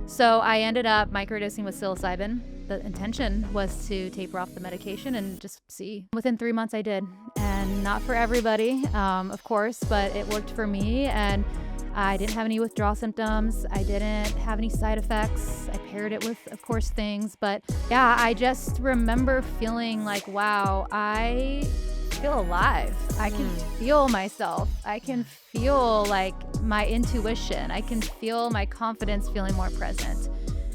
So I ended up microdosing with psilocybin. The intention was to taper off the medication and just see. Within 3 months I did, and not for everybody, of course, but it worked for me, and I didn't have any withdrawal symptoms. I didn't have any side effects. I paired it with, of course, things, but yeah, I just remember feeling like, wow, I feel alive. I can feel myself. I can feel like my intuition. I can feel my confidence feeling more present.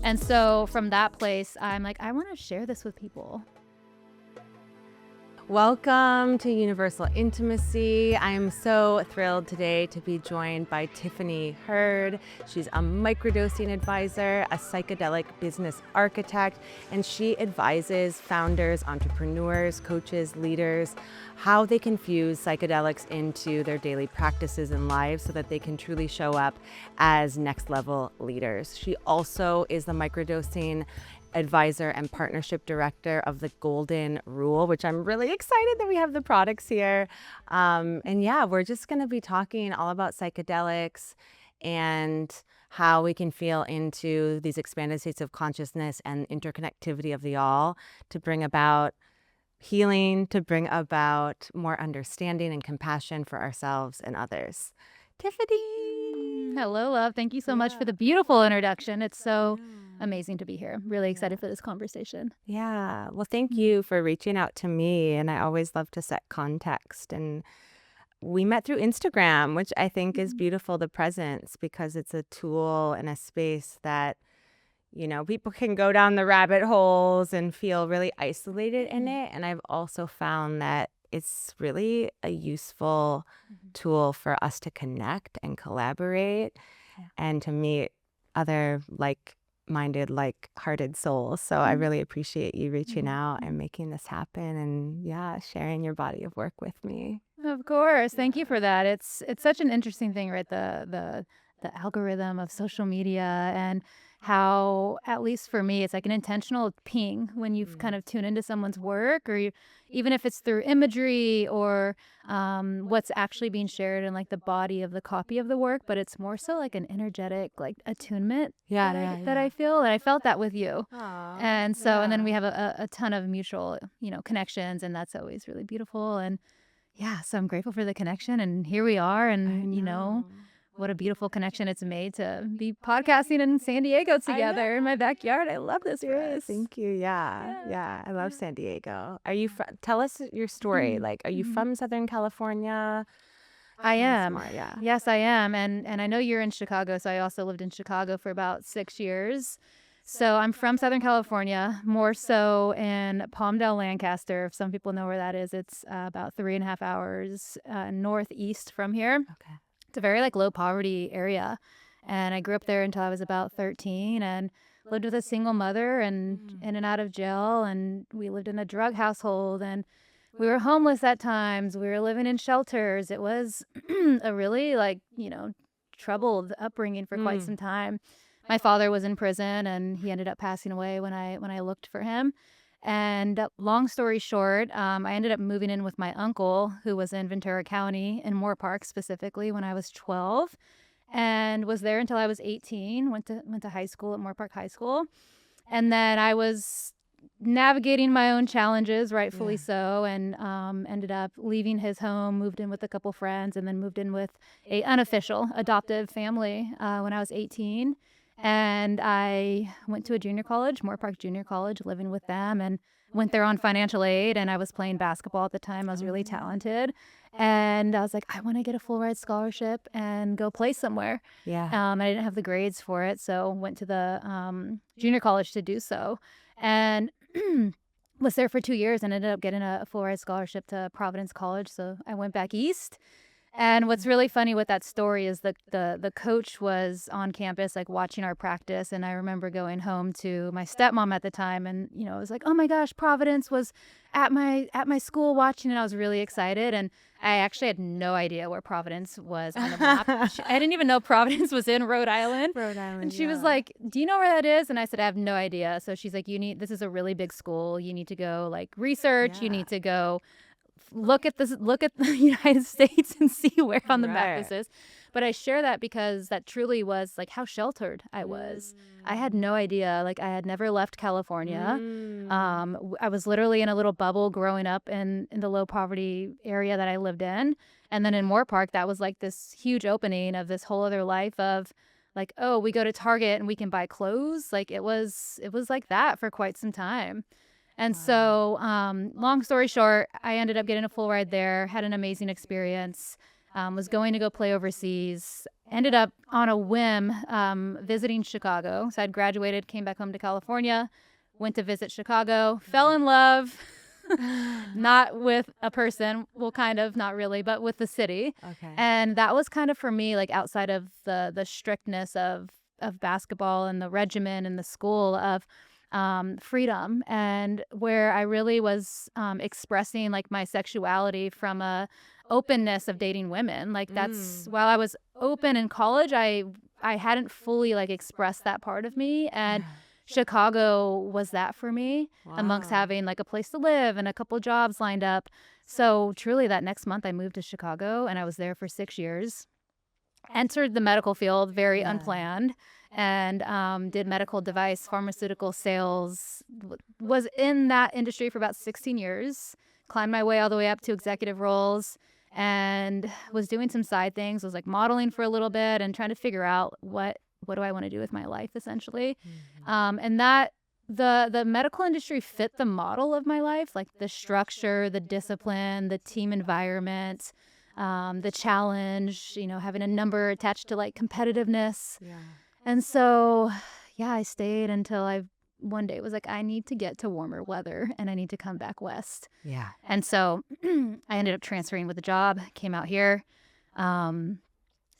And so from that place, I'm like, I want to share this with people. Welcome to Universal Intimacy. I am so thrilled today to be joined by Tiffany Hurd. She's a microdosing advisor, a psychedelic business architect, and she advises founders, entrepreneurs, coaches, leaders, how they can fuse psychedelics into their daily practices and lives so that they can truly show up as next level leaders. She also is the microdosing advisor and partnership director of the Golden Rule, which I'm really excited that we have the products here. And yeah, we're just going to be talking all about psychedelics and how we can feel into these expanded states of consciousness and interconnectivity of the all to bring about healing, to bring about more understanding and compassion for ourselves and others. Tiffany. Hello, love. Thank you so much for the beautiful introduction. It's so amazing to be here. Really excited for this conversation. Yeah. Well, thank you for reaching out to me. And I always love to set context. And we met through Instagram, which I think is beautiful, the presence, because it's a tool and a space that, you know, people can go down the rabbit holes and feel really isolated in it. And I've also found that it's really a useful tool for us to connect and collaborate and to meet other like-minded, like-hearted souls. So I really appreciate you reaching out and making this happen and sharing your body of work with me. Of course. Thank you for that. It's such an interesting thing, right? The algorithm of social media and how, at least for me, it's like an intentional ping when you kind of tune into someone's work, or even if it's through imagery or what's actually being shared in like the body of the copy of the work, but it's more so like an energetic like attunement that I feel. And I felt that with you. And so, and then we have a ton of mutual, connections, and that's always really beautiful. And yeah, so I'm grateful for the connection, and here we are, and what a beautiful connection it's made to be podcasting in San Diego together in my backyard. I love this for us. Thank you. Yeah. I love San Diego. Are you tell us your story. Like, are you from Southern California? I am. Yeah. Yes, I am. And I know you're in Chicago, so I also lived in Chicago for about 6 years. So I'm from Southern California, more so in Palmdale, Lancaster. If some people know where that is, it's about 3.5 hours northeast from here. Okay. It's a very low poverty area. And I grew up there until I was about 13 and lived with a single mother and in and out of jail. And we lived in a drug household, and we were homeless at times. We were living in shelters. It was a really troubled upbringing for quite some time. My father was in prison, and he ended up passing away when I looked for him. And long story short, I ended up moving in with my uncle, who was in Ventura County, in Moore Park specifically, when I was 12, and was there until I was 18. Went to high school at Moore Park High School, and then I was navigating my own challenges, rightfully so, and ended up leaving his home, moved in with a couple friends, and then moved in with a unofficial adoptive family when I was 18. And I went to a junior college, Moore Park Junior College, living with them, and went there on financial aid. And I was playing basketball at the time. I was really talented. And I was like, I want to get a full ride scholarship and go play somewhere. Yeah. I didn't have the grades for it, so went to the junior college to do so. And was there for 2 years and ended up getting a full ride scholarship to Providence College. So I went back east. And what's really funny with that story is the coach was on campus, watching our practice. And I remember going home to my stepmom at the time, and I was like, oh my gosh, Providence was at my school watching, and I was really excited. And I actually had no idea where Providence was on the map. I didn't even know Providence was in Rhode Island. And she was like, do you know where that is? And I said, I have no idea. So she's like, this is a really big school. You need to go research. You need to go look at the United States and see where on the map Right. this is. But I share that because that truly was like how sheltered I was. I had no idea. Like I had never left California. I was literally in a little bubble growing up in the low poverty area that I lived in. And then in Moore Park, that was like this huge opening of this whole other life of like, oh, we go to Target and we can buy clothes. Like it was like that for quite some time. And so, long story short, I ended up getting a full ride there, had an amazing experience, was going to go play overseas, ended up on a whim visiting Chicago. So I'd graduated, came back home to California, went to visit Chicago, fell in love, not with a person, well, kind of, not really, but with the city. Okay. And that was kind of for me, like outside of the strictness of basketball and the regimen and the school of freedom, and where I really was expressing like my sexuality from a openness of dating women. Like that's while I was open in college, I hadn't fully like expressed that part of me, and Chicago was that for me, amongst having like a place to live and a couple jobs lined up. So truly that next month I moved to Chicago and I was there for 6 years. Entered the medical field very unplanned, and did medical device pharmaceutical sales. Was in that industry for about 16 years. Climbed my way all the way up to executive roles, and was doing some side things. Was like modeling for a little bit and trying to figure out what do I want to do with my life, essentially. And that the medical industry fit the model of my life, like the structure, the discipline, the team environment, the challenge, having a number attached to like competitiveness. And so, yeah, I stayed until I one day was like, I need to get to warmer weather and I need to come back west. Yeah. And so I ended up transferring with a job, came out here,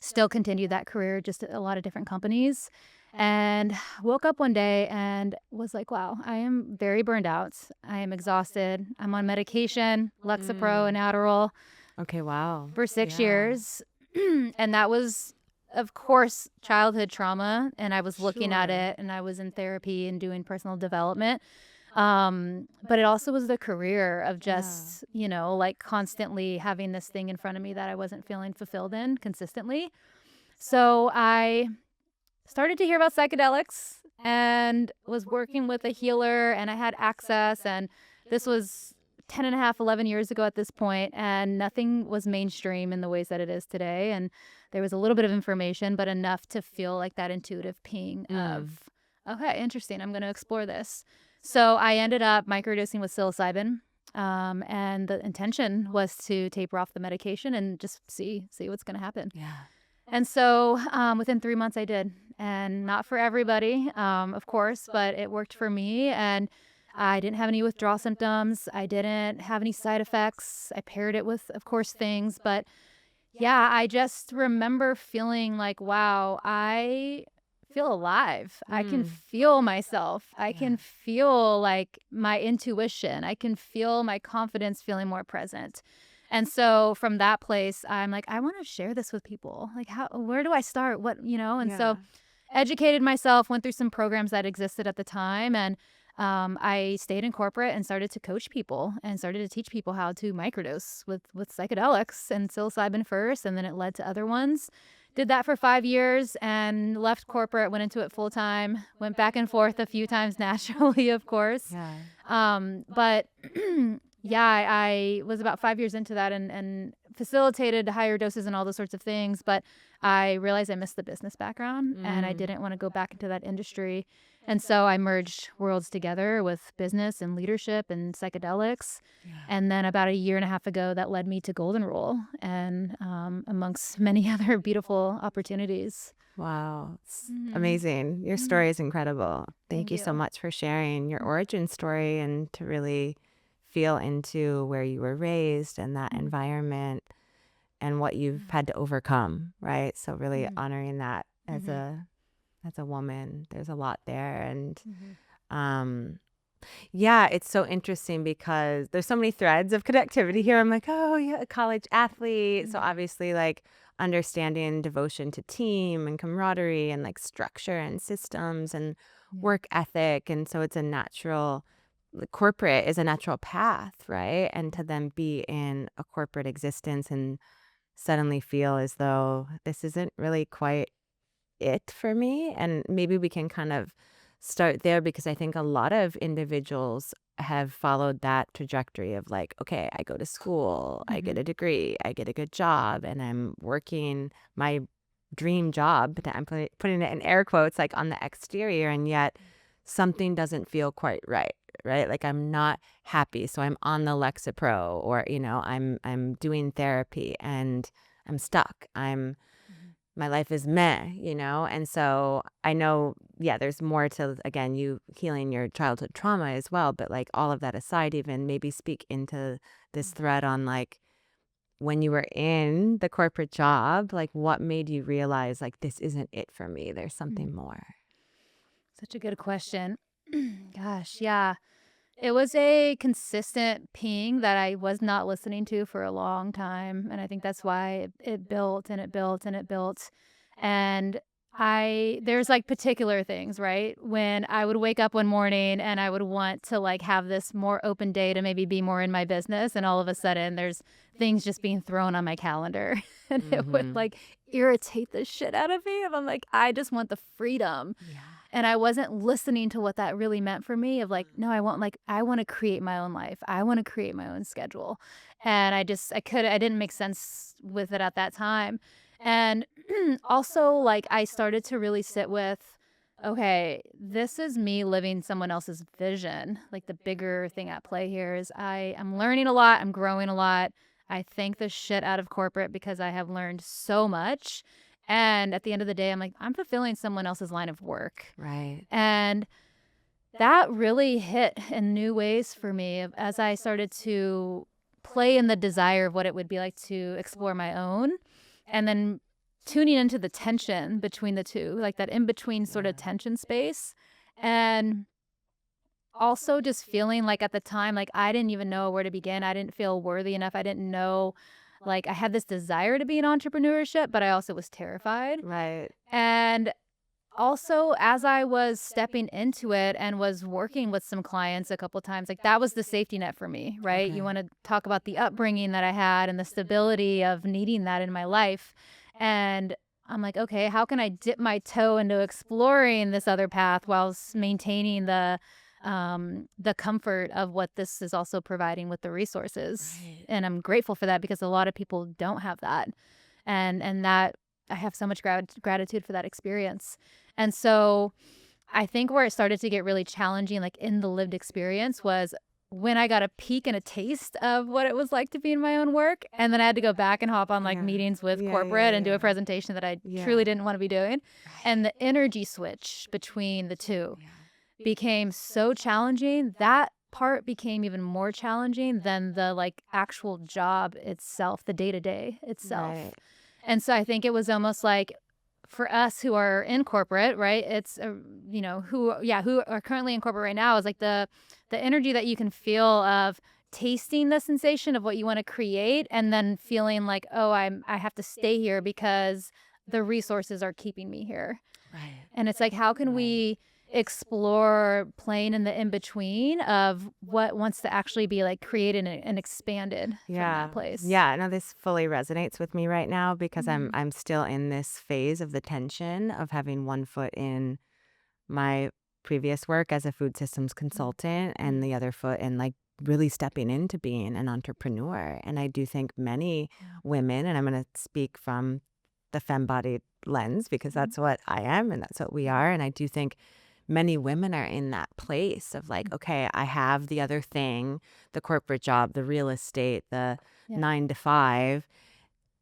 still continued that career, just at a lot of different companies, and woke up one day and was like, wow, I am very burned out. I am exhausted. I'm on medication, Lexapro and Adderall. Okay, wow. For 6 years. And that was, of course, childhood trauma. And I was looking at it, and I was in therapy and doing personal development. But it also was the career of just, like constantly having this thing in front of me that I wasn't feeling fulfilled in consistently. So I started to hear about psychedelics and was working with a healer, and I had access. And this was 10 and a half, 11 years ago at this point, and nothing was mainstream in the ways that it is today. And there was a little bit of information, but enough to feel like that intuitive ping of, okay, interesting, I'm going to explore this. So I ended up microdosing with psilocybin, and the intention was to taper off the medication and just see what's going to happen. Yeah. And so within 3 months I did, and not for everybody, of course, but it worked for me. And I didn't have any withdrawal symptoms. I didn't have any side effects. I paired it with, of course, things. But yeah, I just remember feeling like, wow, I feel alive. I can feel myself. I can feel like my intuition. I can feel my confidence feeling more present. And so from that place, I'm like, I want to share this with people. Like, where do I start? And so educated myself, went through some programs that existed at the time, and I stayed in corporate and started to coach people and started to teach people how to microdose with psychedelics, and psilocybin first, and then it led to other ones. Did that for 5 years and left corporate, went into it full time, went back and forth a few times naturally, of course. But yeah, I was about 5 years into that and facilitated higher doses and all those sorts of things. But I realized I missed the business background and I didn't want to go back into that industry. And so I merged worlds together with business and leadership and psychedelics. And then about a year and a half ago, that led me to Golden Rule and amongst many other beautiful opportunities. Wow. It's amazing. Your story is incredible. Thank you so much for sharing your origin story and to really feel into where you were raised and that environment and what you've had to overcome, right? So really honoring that as a woman, there's a lot there. And yeah, it's so interesting because there's so many threads of connectivity here. I'm like, oh yeah, a college athlete. So obviously like understanding devotion to team and camaraderie and like structure and systems and work ethic. And so it's a natural corporate is a natural path, right? And to then be in a corporate existence and suddenly feel as though this isn't really quite it for me. And maybe we can kind of start there, because I think a lot of individuals have followed that trajectory of like, okay, I go to school, I get a degree, I get a good job, and I'm working my dream job. But I'm putting it in air quotes, like on the exterior, and yet something doesn't feel quite right. Right? Like I'm not happy. So I'm on the Lexapro, or, I'm doing therapy and I'm stuck. My life is meh, And so I know, yeah, there's more to, again, you healing your childhood trauma as well. But like all of that aside, even maybe speak into this thread on like when you were in the corporate job, like what made you realize like this isn't it for me? There's something more. Such a good question. Gosh, yeah. It was a consistent ping that I was not listening to for a long time. And I think that's why it built and it built and it built. And there's like particular things, right? When I would wake up one morning and I would want to like have this more open day to maybe be more in my business. And all of a sudden there's things just being thrown on my calendar and it would like irritate the shit out of me. And I'm like, I just want the freedom. Yeah. And I wasn't listening to what that really meant for me of like, no, I want to create my own life. I want to create my own schedule. And I didn't make sense with it at that time. And also like I started to really sit with, okay, this is me living someone else's vision. Like the bigger thing at play here is I'm learning a lot. I'm growing a lot. I thank the shit out of corporate because I have learned so much. And at the end of the day, I'm like, I'm fulfilling someone else's line of work. Right. And that really hit in new ways for me as I started to play in the desire of what it would be like to explore my own. And then tuning into the tension between the two, like that in between sort of tension space. And also just feeling like at the time, like I didn't even know where to begin. I didn't feel worthy enough. I didn't know. Like I had this desire to be in entrepreneurship, but I also was terrified. Right. And also as I was stepping into it and was working with some clients a couple times, like that was the safety net for me, right? Okay. You want to talk about the upbringing that I had and the stability of needing that in my life. And I'm like, okay, how can I dip my toe into exploring this other path while maintaining the comfort of what this is also providing with the resources. Right. And I'm grateful for that because a lot of people don't have that. And that I have so much gratitude for that experience. And so I think where it started to get really challenging, like in the lived experience, was when I got a peek and a taste of what it was like to be in my own work. And then I had to go back and hop on like meetings with corporate and do a presentation that I truly didn't want to be doing. And the energy switch between the two became so challenging. That part became even more challenging than the like actual job itself, the day-to-day itself. Right. And so I think it was almost like for us who are in corporate, right? It's who are currently in corporate right now is like the energy that you can feel of tasting the sensation of what you want to create and then feeling like, oh, I have to stay here because the resources are keeping me here. Right. And it's like, how can we explore playing in the in-between of what wants to actually be like created and expanded from that place. Yeah, no, this fully resonates with me right now because I'm still in this phase of the tension of having one foot in my previous work as a food systems consultant and the other foot in like really stepping into being an entrepreneur. And I do think many women, and I'm going to speak from the femme-bodied lens because that's what I am and that's what we are. And I do think many women are in that place of like, okay, I have the other thing, the corporate job, the real estate, the 9 to 5,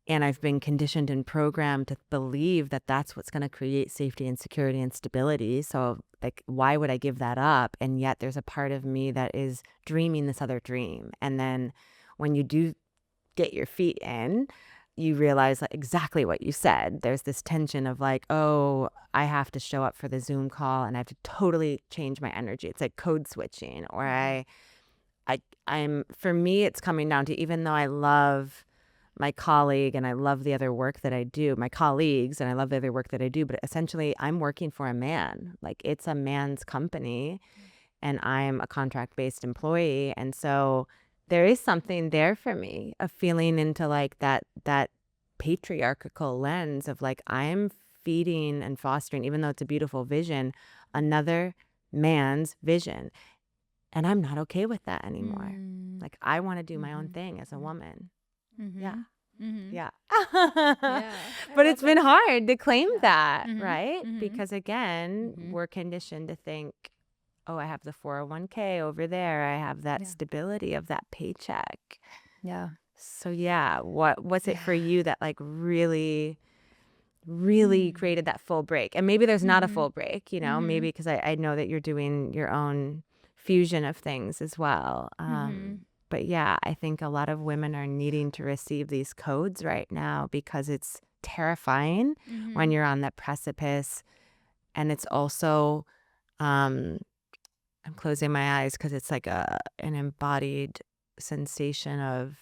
and I've been conditioned and programmed to believe that that's what's going to create safety and security and stability. So like, why would I give that up? And yet there's a part of me that is dreaming this other dream. And then when you do get your feet in, you realize like exactly what you said. There's this tension of like, oh, I have to show up for the Zoom call and I have to totally change my energy. It's like code switching. Or I'm for me, it's coming down to, even though I love my colleague and I love the other work that I do, my colleagues, and I love the other work that I do, but essentially I'm working for a man. Like it's a man's company. and I'm a contract-based employee. And so there is something there for me of feeling into like that patriarchal lens of like, I'm feeding and fostering, even though it's a beautiful vision, another man's vision. And I'm not okay with that anymore. Like, I want to do my own thing as a woman. Yeah. Yeah. Yeah. But it's been hard to claim that, Mhm. right? Mhm. Because again, we're conditioned to think, oh, I have the 401k over there. I have that stability of that paycheck. Yeah. So yeah, what was it for you that like really created that full break? And maybe there's not a full break, you know, maybe because I know that you're doing your own fusion of things as well. But yeah, I think a lot of women are needing to receive these codes right now because it's terrifying when you're on that precipice. And it's also, I'm closing my eyes because it's like an embodied sensation of,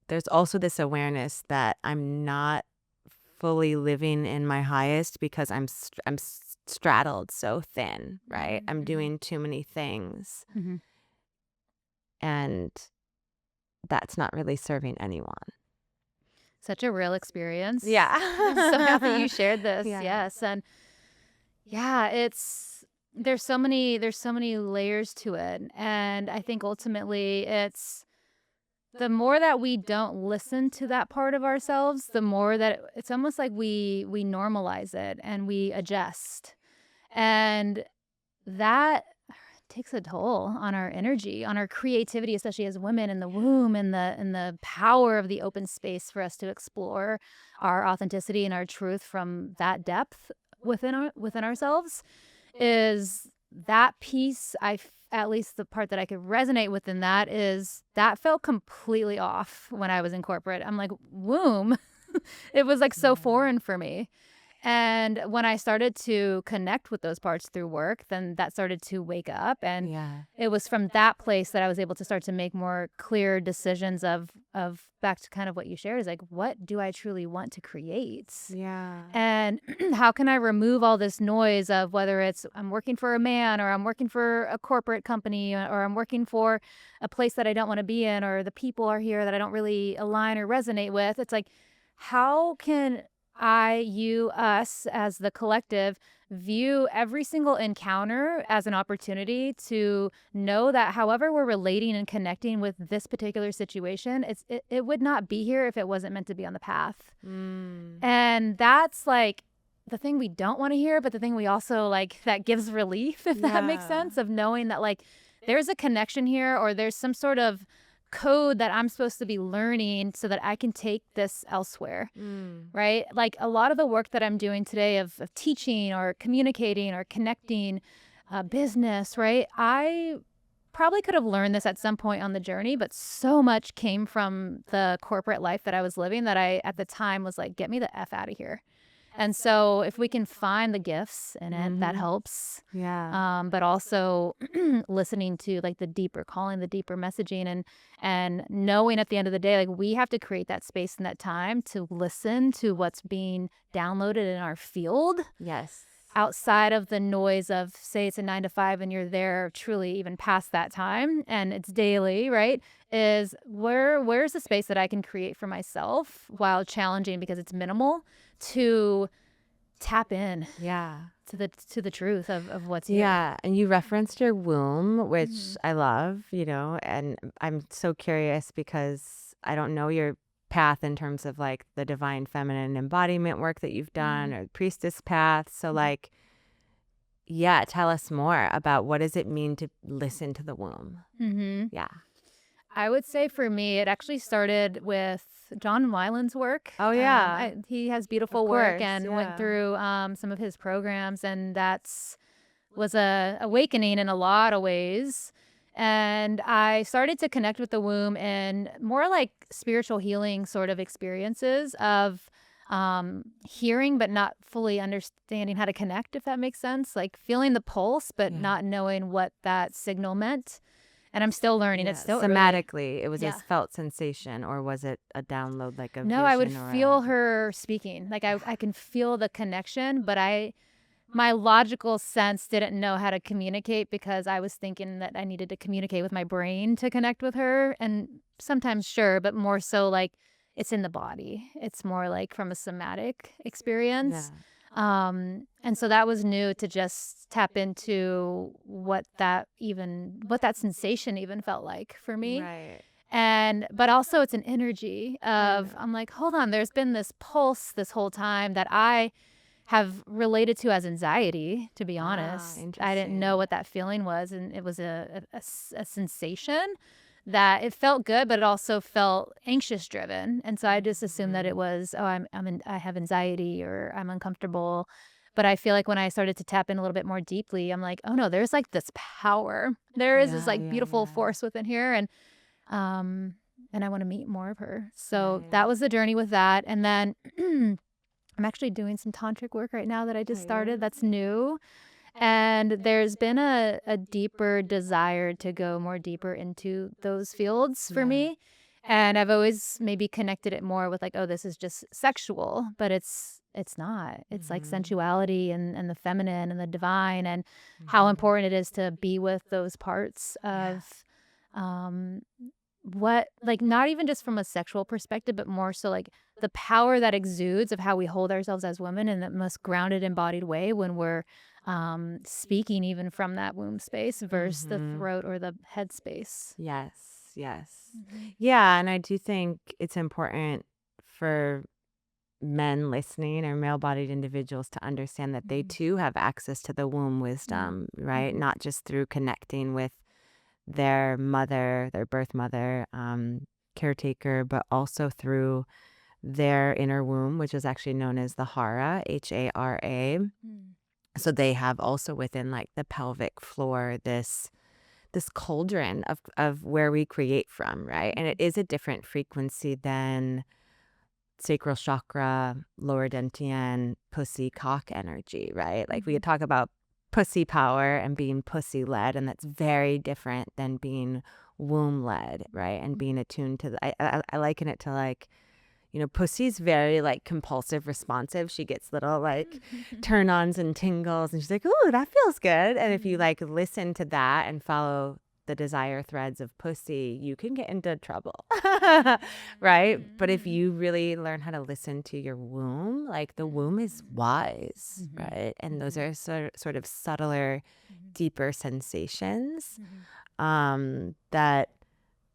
there's also this awareness that I'm not fully living in my highest because I'm straddled so thin, right? I'm doing too many things. And that's not really serving anyone. Such a real experience. Yeah. I'm so happy you shared this. Yeah. Yes. And yeah, there's so many layers to it. And I think ultimately it's the more that we don't listen to that part of ourselves, the more that it's almost like we normalize it and we adjust. And that takes a toll on our energy, on our creativity, especially as women in the womb, and the power of the open space for us to explore our authenticity and our truth from that depth within ourselves. Is that piece, at least the part that I could resonate within that is that felt completely off when I was in corporate. I'm like, womb. It was like so foreign for me. And when I started to connect with those parts through work, then that started to wake up. And it was from that place that I was able to start to make more clear decisions of back to kind of what you shared is like, what do I truly want to create? Yeah. And how can I remove all this noise of whether it's I'm working for a man or I'm working for a corporate company or I'm working for a place that I don't want to be in or the people are here that I don't really align or resonate with. It's like, how can us as the collective view every single encounter as an opportunity to know that however we're relating and connecting with this particular situation, it would not be here if it wasn't meant to be on the path. And that's like the thing we don't want to hear, but the thing we also like that gives relief, if that makes sense, of knowing that like there's a connection here or there's some sort of code that I'm supposed to be learning so that I can take this elsewhere, right? Like a lot of the work that I'm doing today of teaching or communicating or connecting business, right? I probably could have learned this at some point on the journey, but so much came from the corporate life that I was living that I, at the time, was like, get me the F out of here. And so if we can find the gifts in it, that helps. Yeah. But also listening to like the deeper calling, the deeper messaging and knowing at the end of the day, like we have to create that space and that time to listen to what's being downloaded in our field. Yes. Outside of the noise of, say it's a 9 to 5 and you're there truly even past that time and it's daily, right? Is where's the space that I can create for myself while challenging because it's minimal to tap in to the truth of what's here. Yeah. And you referenced your womb, which I love, you know, and I'm so curious because I don't know your path in terms of like the divine feminine embodiment work that you've done or priestess path. So like, yeah, tell us more about what does it mean to listen to the womb? Yeah. I would say for me, it actually started with John Weiland's work. Oh, yeah. He has beautiful work and went through some of his programs, and was a awakening in a lot of ways. And I started to connect with the womb in more like spiritual healing sort of experiences of hearing, but not fully understanding how to connect, if that makes sense. Like feeling the pulse, but not knowing what that signal meant. And I'm still learning. It's still somatically. It was a felt sensation, or was it a download like a No, vision I would or feel her speaking. Like I can feel the connection, but my logical sense didn't know how to communicate because I was thinking that I needed to communicate with my brain to connect with her. And sometimes, sure, but more so like it's in the body. It's more like from a somatic experience. Yeah. And so that was new to just tap into what that sensation even felt like for me. Right. But also it's an energy of, know. I'm like, hold on, there's been this pulse this whole time that I have related to as anxiety, to be honest. I didn't know Interesting. what that feeling was. And it was a sensation that it felt good, but it also felt anxious driven. And so I just assumed that it was, oh, I have anxiety or I'm uncomfortable. But I feel like when I started to tap in a little bit more deeply, I'm like, oh no, there's like this power. There is this like beautiful force within here. And I want to meet more of her. So that was the journey with that. And then I'm actually doing some tantric work right now that I just started. That's new. And there's been a deeper desire to go more deeper into those fields for me. And I've always maybe connected it more with like, oh, this is just sexual, but it's not. It's like sensuality and the feminine and the divine and how important it is to be with those parts of what, like, not even just from a sexual perspective, but more so like the power that exudes of how we hold ourselves as women in the most grounded, embodied way when we're speaking even from that womb space versus the throat or the head space. Yes. Yeah, and I do think it's important for men listening or male-bodied individuals to understand that they too have access to the womb wisdom, right? Not just through connecting with their mother, their birth mother, caretaker, but also through their inner womb, which is actually known as the Hara, Hara. So they have also within like the pelvic floor this cauldron of where we create from, right? And it is a different frequency than sacral chakra, lower dantian, pussy cock energy, right? Like we could talk about pussy power and being pussy led, and that's very different than being womb led, right? And being attuned to I liken it to like, pussy's very like compulsive responsive. She gets little like turn ons and tingles and she's like, ooh, that feels good. And if you like listen to that and follow the desire threads of pussy, you can get into trouble, right? But if you really learn how to listen to your womb, like the womb is wise, right? And those are sort of subtler, deeper sensations that,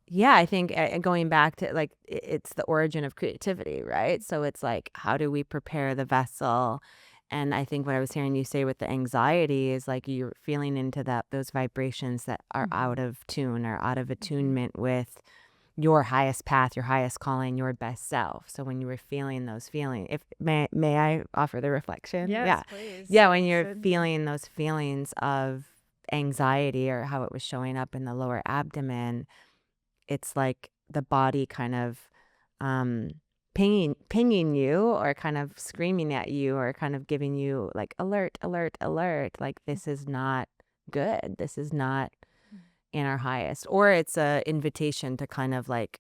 yeah, I think going back to like, it's the origin of creativity, right? So it's like, how do we prepare the vessel? And I think what I was hearing you say with the anxiety is like you're feeling into those vibrations that are out of tune or out of attunement with your highest path, your highest calling, your best self. So when you were feeling those feelings, may I offer the reflection? Yes, please. Yeah, when you're feeling those feelings of anxiety or how it was showing up in the lower abdomen, it's like the body kind of pinging you or kind of screaming at you or kind of giving you like alert, alert, alert. Like this is not good. This is not in our highest. Or it's a invitation to kind of like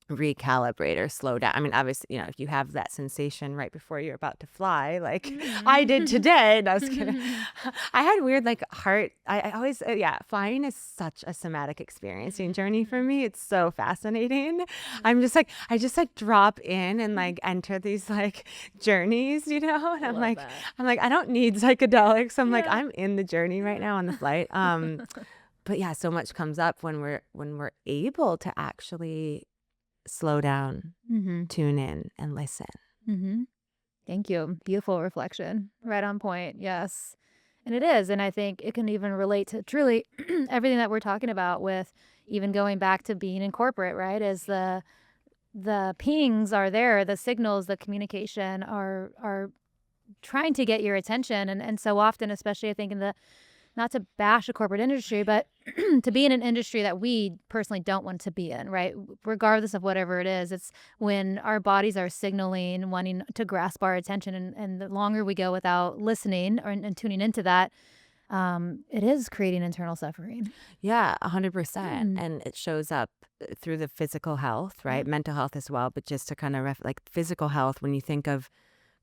recalibrate or slow down. I mean, obviously, if you have that sensation right before you're about to fly, like I did today, and I was kidding. I had weird like heart. I always, flying is such a somatic experiencing journey for me. It's so fascinating. I just like drop in and like enter these like journeys, and I'm like, I don't need psychedelics. I'm like, I'm in the journey right now on the flight. But yeah, so much comes up when we're able to actually slow down, tune in, and listen. Thank you. Beautiful reflection. Right on point. Yes. And it is. And I think it can even relate to truly everything that we're talking about with even going back to being in corporate, right? As the pings are there, the signals, the communication are trying to get your attention. And so often, especially I think not to bash a corporate industry, but to be in an industry that we personally don't want to be in, right? Regardless of whatever it is, it's when our bodies are signaling, wanting to grasp our attention. And the longer we go without listening and tuning into that, it is creating internal suffering. Yeah, 100%. And it shows up through the physical health, right? Mental health as well. But just to kind of like physical health, when you think of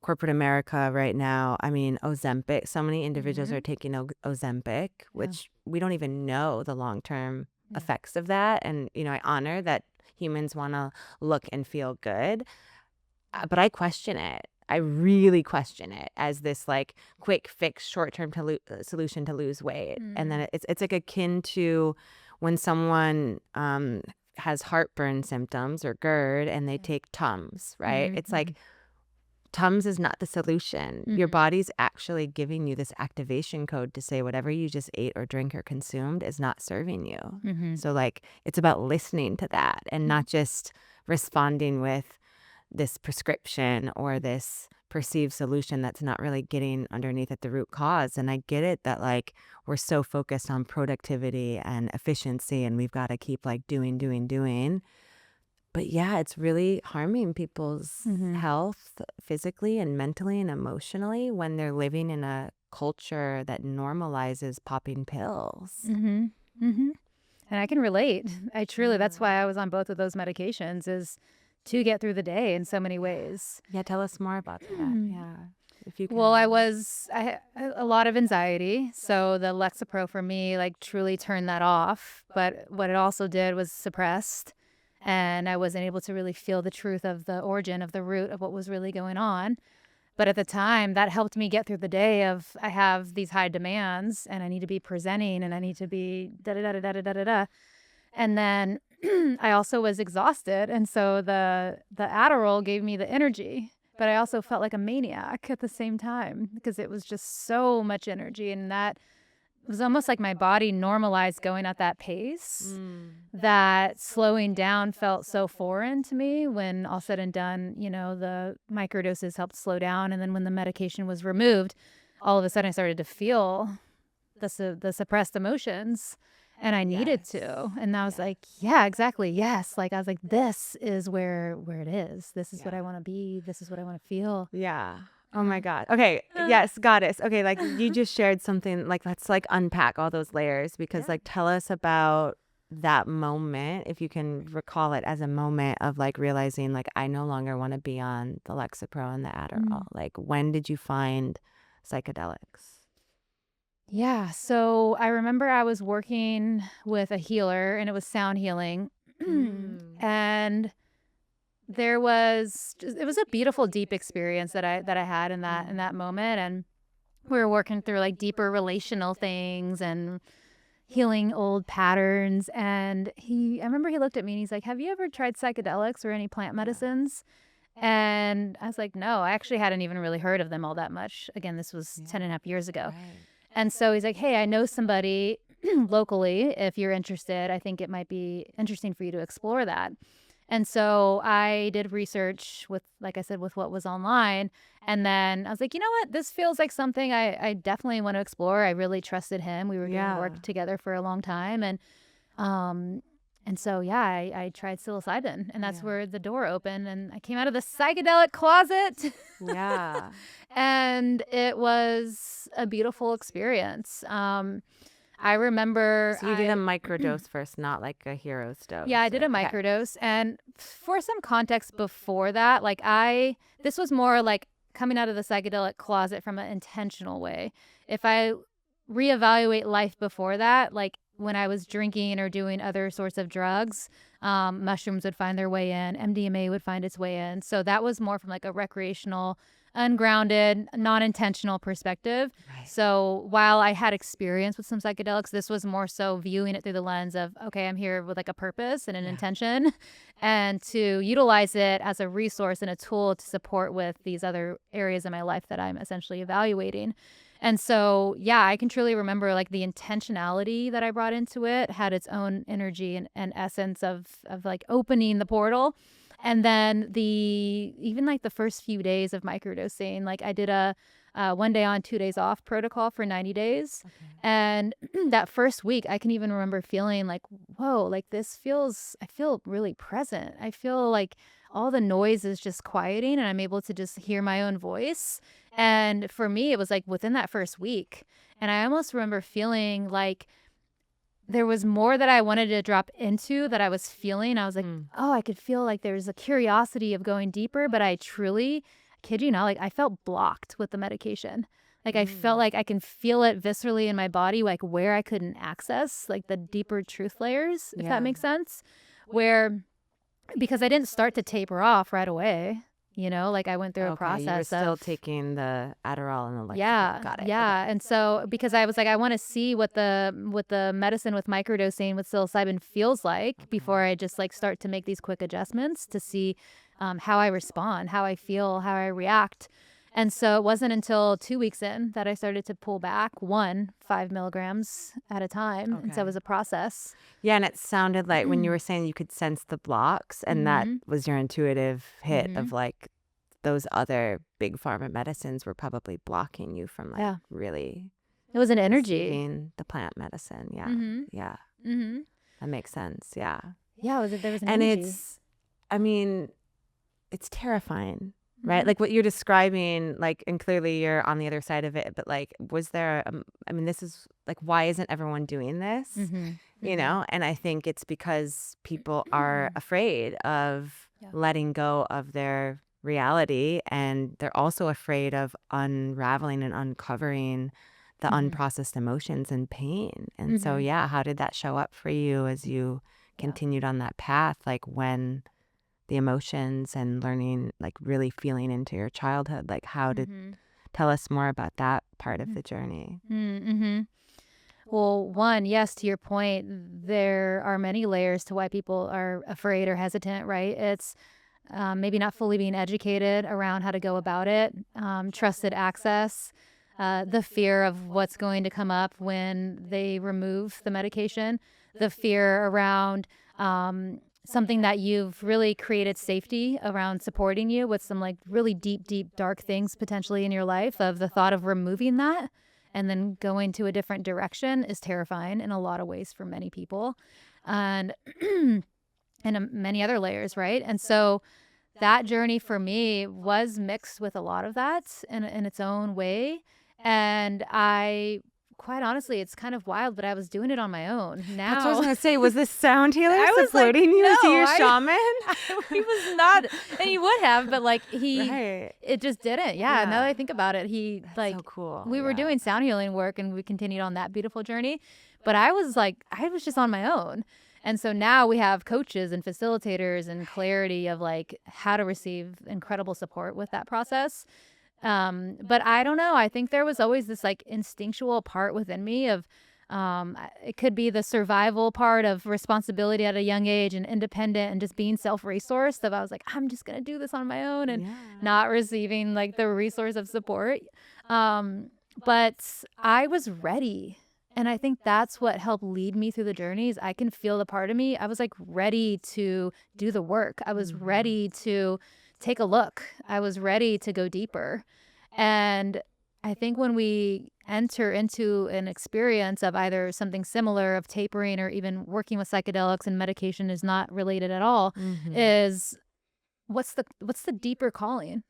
corporate America right now, I mean, Ozempic, so many individuals are taking Ozempic, which we don't even know the long-term effects of that. And, I honor that humans want to look and feel good, but I question it. I really question it as this like quick fix, short-term solution to lose weight. And then it's like akin to when someone has heartburn symptoms or GERD and they take Tums, right? It's like Tums is not the solution. Your body's actually giving you this activation code to say whatever you just ate or drank or consumed is not serving you. So like it's about listening to that and not just responding with this prescription or this perceived solution that's not really getting underneath at the root cause. And I get it that like we're so focused on productivity and efficiency and we've got to keep like doing. But yeah, it's really harming people's health physically and mentally and emotionally when they're living in a culture that normalizes popping pills. And I can relate. I truly, that's why I was on both of those medications, is to get through the day in so many ways. Yeah, tell us more about that. Yeah, if you can. Well, I had a lot of anxiety, so the Lexapro for me like truly turned that off. But what it also did was suppressed, and I wasn't able to really feel the truth of the origin of the root of what was really going on. But at the time, that helped me get through the day of I have these high demands and I need to be presenting and I need to be da-da-da-da-da-da-da-da. And then I also was exhausted. And so the Adderall gave me the energy, but I also felt like a maniac at the same time because it was just so much energy. And that was almost like my body normalized going at that pace, that slowing down felt so foreign to me. When all said and done, the microdoses helped slow down. And then when the medication was removed, all of a sudden I started to feel the suppressed emotions. And I needed to. And I was like, yeah, exactly. Yes. Like I was like, this is where it is. This is what I want to be. This is what I want to feel. Yeah. Oh my God. Okay. Yes, goddess. Okay. Like you just shared something, like let's like unpack all those layers because like tell us about that moment, if you can recall it as a moment of like realizing like I no longer want to be on the Lexapro and the Adderall. Like when did you find psychedelics? Yeah. So I remember I was working with a healer and it was sound healing. And it was a beautiful, deep experience that I had in that moment. And we were working through like deeper relational things and healing old patterns. And I remember he looked at me and he's like, have you ever tried psychedelics or any plant medicines? And I was like, no, I actually hadn't even really heard of them all that much. Again, this was 10 and a half years ago. Right. And so he's like, hey, I know somebody locally. If you're interested, I think it might be interesting for you to explore that. And so I did research with, like I said, with what was online. And then I was like, you know what? This feels like something I definitely want to explore. I really trusted him. We were doing work together for a long time. And so, I tried psilocybin, and that's where the door opened. And I came out of the psychedelic closet. Yeah. And it was a beautiful experience. I remember. So you did a microdose first, not like a hero's dose. Yeah, I did a microdose. And for some context before that, this was more like coming out of the psychedelic closet from an intentional way. If I reevaluate life before that, like when I was drinking or doing other sorts of drugs, mushrooms would find their way in, MDMA would find its way in. So that was more from like a recreational, ungrounded, non-intentional perspective. Right. So while I had experience with some psychedelics, this was more so viewing it through the lens of, okay, I'm here with like a purpose and an intention, and to utilize it as a resource and a tool to support with these other areas in my life that I'm essentially evaluating. And so, I can truly remember like the intentionality that I brought into it had its own energy and essence of like opening the portal. And then even like the first few days of microdosing, like I did a 1 day on, 2 days off protocol for 90 days. Okay. And that first week, I can even remember feeling like, whoa, like I feel really present. I feel like all the noise is just quieting and I'm able to just hear my own voice. And for me, it was like within that first week. And I almost remember feeling like there was more that I wanted to drop into that I was feeling. I was like, I could feel like there's a curiosity of going deeper, but I truly kid you not, like I felt blocked with the medication. Like I felt like I can feel it viscerally in my body, like where I couldn't access like the deeper truth layers, if that makes sense. Where, because I didn't start to taper off right away, like I went through a process you were still of taking the Adderall and the Lexapro. yeah, Got it. yeah. And so because I was like, I want to see what the medicine with microdosing with psilocybin feels like before I just like start to make these quick adjustments to see how I respond, how I feel, how I react. And so it wasn't until 2 weeks in that I started to pull back 5 milligrams at a time. And so it was a process. Yeah, and it sounded like when you were saying you could sense the blocks, and that was your intuitive hit of like those other big pharma medicines were probably blocking you from like really. It was an energy. Receiving the plant medicine. Yeah. Yeah. That makes sense. Yeah. Yeah, there was an and energy. it's terrifying. Right. Like what you're describing, like, and clearly you're on the other side of it. But like, was there, this is like, why isn't everyone doing this? And I think it's because people are afraid of letting go of their reality. And they're also afraid of unraveling and uncovering the unprocessed emotions and pain. And so, how did that show up for you as you continued on that path? Like when the emotions and learning, like really feeling into your childhood, like how did, tell us more about that part of the journey. Well, one, yes, to your point, there are many layers to why people are afraid or hesitant, right? It's maybe not fully being educated around how to go about it, trusted access, the fear of what's going to come up when they remove the medication, the fear around something that you've really created safety around supporting you with some like really deep, dark things potentially in your life, of the thought of removing that and then going to a different direction is terrifying in a lot of ways for many people, and many other layers, right? And so that journey for me was mixed with a lot of that in its own way. And quite honestly, it's kind of wild, but I was doing it on my own. Now, that's what I was going to say. Was this sound healer I was supporting like, you? no, Was he your shaman? He was not, and he would have, but like it just didn't. Yeah, now that I think about it, that's so cool. We were doing sound healing work and we continued on that beautiful journey. But I was just on my own. And so now we have coaches and facilitators and clarity of like how to receive incredible support with that process. But I don't know. I think there was always this like instinctual part within me of, it could be the survival part of responsibility at a young age and independent and just being self-resourced. Of I was like, I'm just going to do this on my own and not receiving like the resource of support. But I was ready. And I think that's what helped lead me through the journeys. I can feel the part of me. I was like ready to do the work. I was ready to take a look. I was ready to go deeper. And I think when we enter into an experience of either something similar of tapering or even working with psychedelics, and medication is not related at all, is what's the deeper calling?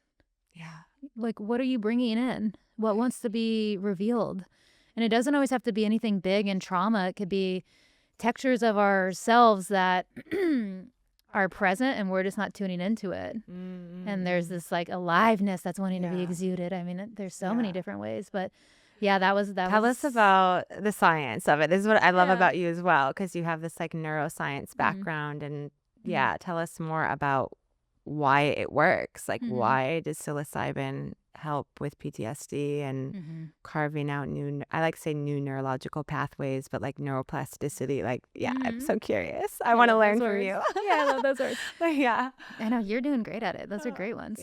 Yeah. Like, what are you bringing in? What wants to be revealed? And it doesn't always have to be anything big and trauma. It could be textures of ourselves that are present and we're just not tuning into it. And there's this like aliveness that's wanting to be exuded. I mean, there's so many different ways, but that was. Tell us about the science of it. This is what I love about you as well, because you have this like neuroscience background, and tell us more about why it works. Like, why does psilocybin help with PTSD and carving out I like to say new neurological pathways, but like neuroplasticity. Like, I'm so curious. I want to learn from you. I love those words. I know you're doing great at it. Those are great ones.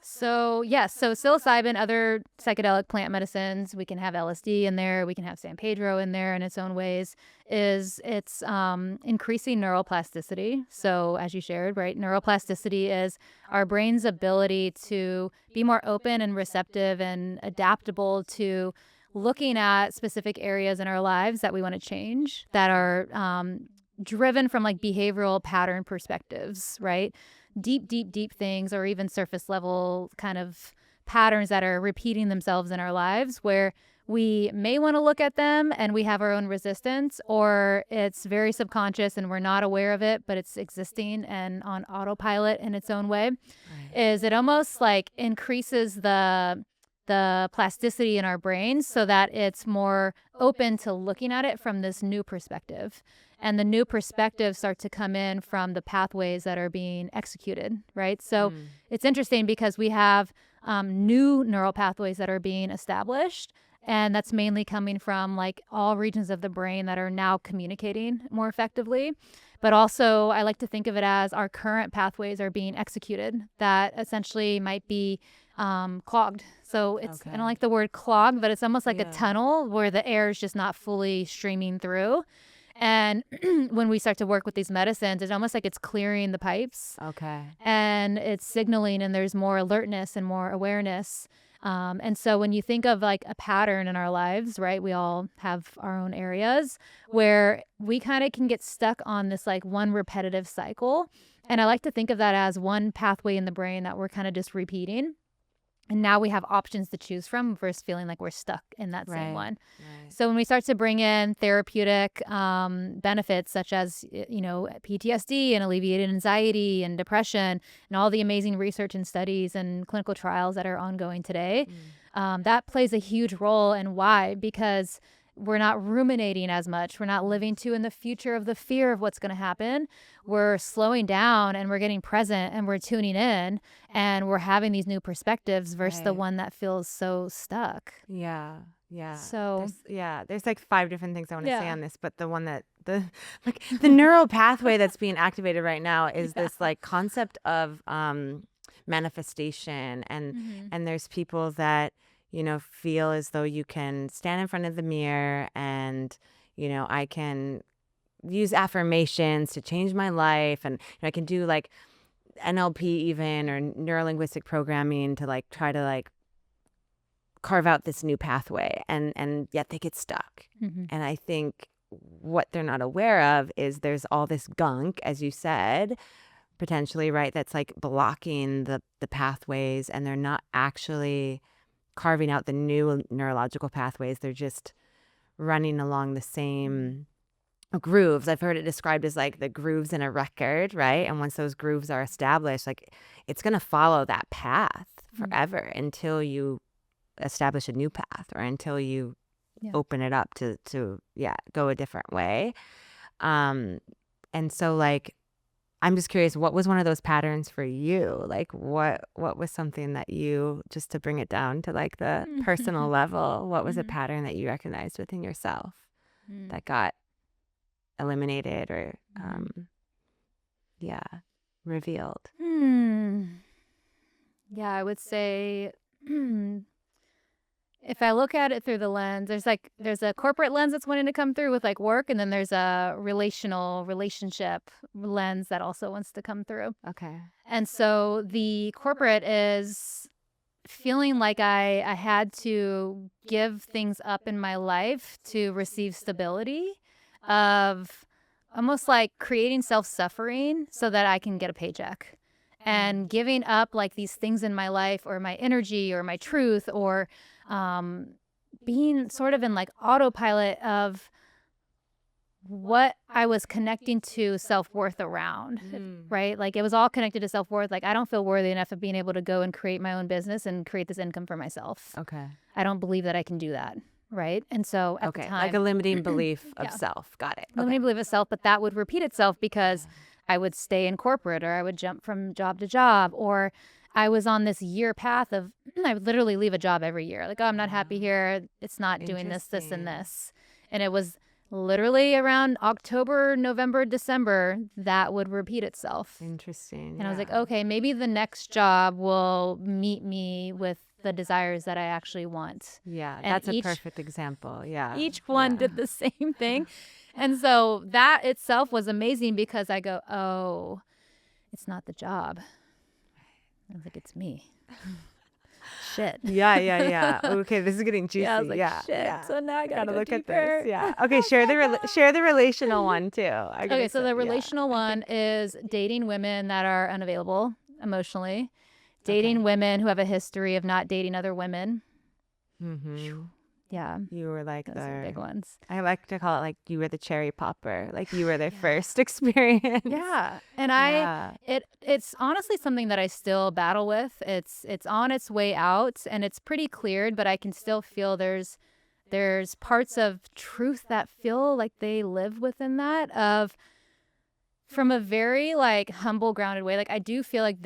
So so psilocybin, other psychedelic plant medicines, we can have LSD in there, we can have San Pedro in there in its own ways, it's increasing neuroplasticity. So as you shared, right, neuroplasticity is our brain's ability to be more open and receptive and adaptable to looking at specific areas in our lives that we want to change, that are driven from like behavioral pattern perspectives, right? Deep things, or even surface level kind of patterns that are repeating themselves in our lives, where we may want to look at them and we have our own resistance, or it's very subconscious and we're not aware of it, but it's existing and on autopilot in its own way, is it almost like increases the plasticity in our brains so that it's more open to looking at it from this new perspective. And the new perspectives start to come in from the pathways that are being executed, right? So it's interesting because we have new neural pathways that are being established. And that's mainly coming from like all regions of the brain that are now communicating more effectively. But also, I like to think of it as our current pathways are being executed that essentially might be clogged. So it's, I don't like the word clogged, but it's almost like a tunnel where the air is just not fully streaming through. And when we start to work with these medicines, it's almost like it's clearing the pipes. And it's signaling, and there's more alertness and more awareness. And so when you think of like a pattern in our lives, right, we all have our own areas where we kind of can get stuck on this like one repetitive cycle. And I like to think of that as one pathway in the brain that we're kind of just repeating. And now we have options to choose from versus feeling like we're stuck in that same one. So when we start to bring in therapeutic benefits such as, you know, PTSD and alleviated anxiety and depression and all the amazing research and studies and clinical trials that are ongoing today, that plays a huge role. And why? Because we're not ruminating as much. We're not living too in the future of the fear of what's going to happen. We're slowing down and we're getting present and we're tuning in and we're having these new perspectives versus the one that feels so stuck. So there's like 5 different things I want to say on this, but the one that the neural pathway that's being activated right now is this like concept of manifestation, and there's people that, you know, feel as though you can stand in front of the mirror and, you know, I can use affirmations to change my life, and you know, I can do like NLP even, or neurolinguistic programming to like try to like carve out this new pathway, and yet they get stuck. And I think what they're not aware of is there's all this gunk, as you said, potentially, right, that's like blocking the pathways, and they're not actually carving out the new neurological pathways. They're just running along the same grooves. I've heard it described as like the grooves in a record, right? And once those grooves are established, like it's going to follow that path forever until you establish a new path, or until you open it up to go a different way. And so like, I'm just curious, what was one of those patterns for you? Like what was something that you, just to bring it down to like the personal level, what was a pattern that you recognized within yourself that got eliminated or revealed? Yeah, I would say if I look at it through the lens, there's a corporate lens that's wanting to come through with like work, and then there's a relationship lens that also wants to come through. And so the corporate is feeling like I had to give things up in my life to receive stability, of almost like creating self-suffering so that I can get a paycheck, and giving up like these things in my life, or my energy, or my truth, or being sort of in like autopilot of what I was connecting to self-worth around, right? Like it was all connected to self-worth. Like I don't feel worthy enough of being able to go and create my own business and create this income for myself. I don't believe that I can do that, right? And so at the time, like a limiting belief of self. Got it. Limiting belief of self, but that would repeat itself because I would stay in corporate, or I would jump from job to job, or I was on this year path of, I would literally leave a job every year. Like, oh, I'm not happy here. It's not doing this, this, and this. And it was literally around October, November, December, that would repeat itself. Interesting. And I was like, okay, maybe the next job will meet me with the desires that I actually want. Yeah, that's a perfect example. Yeah. Each one did the same thing. And so that itself was amazing, because I go, oh, it's not the job. I was like, it's me. Shit. Yeah. Okay, this is getting juicy. Yeah, I was like, shit. So now I gotta look deeper. at this. Yeah. Okay, share the relational one too. Okay, so the relational one is dating women that are unavailable emotionally, dating women who have a history of not dating other women. Yeah. You were like Those are big ones. I like to call it like you were the cherry popper. Like you were their first experience. Yeah. And Yeah. it's honestly something that I still battle with. It's on its way out and it's pretty cleared, but I can still feel there's parts of truth that feel like they live within that of from a very like humble, grounded way. Like I do feel like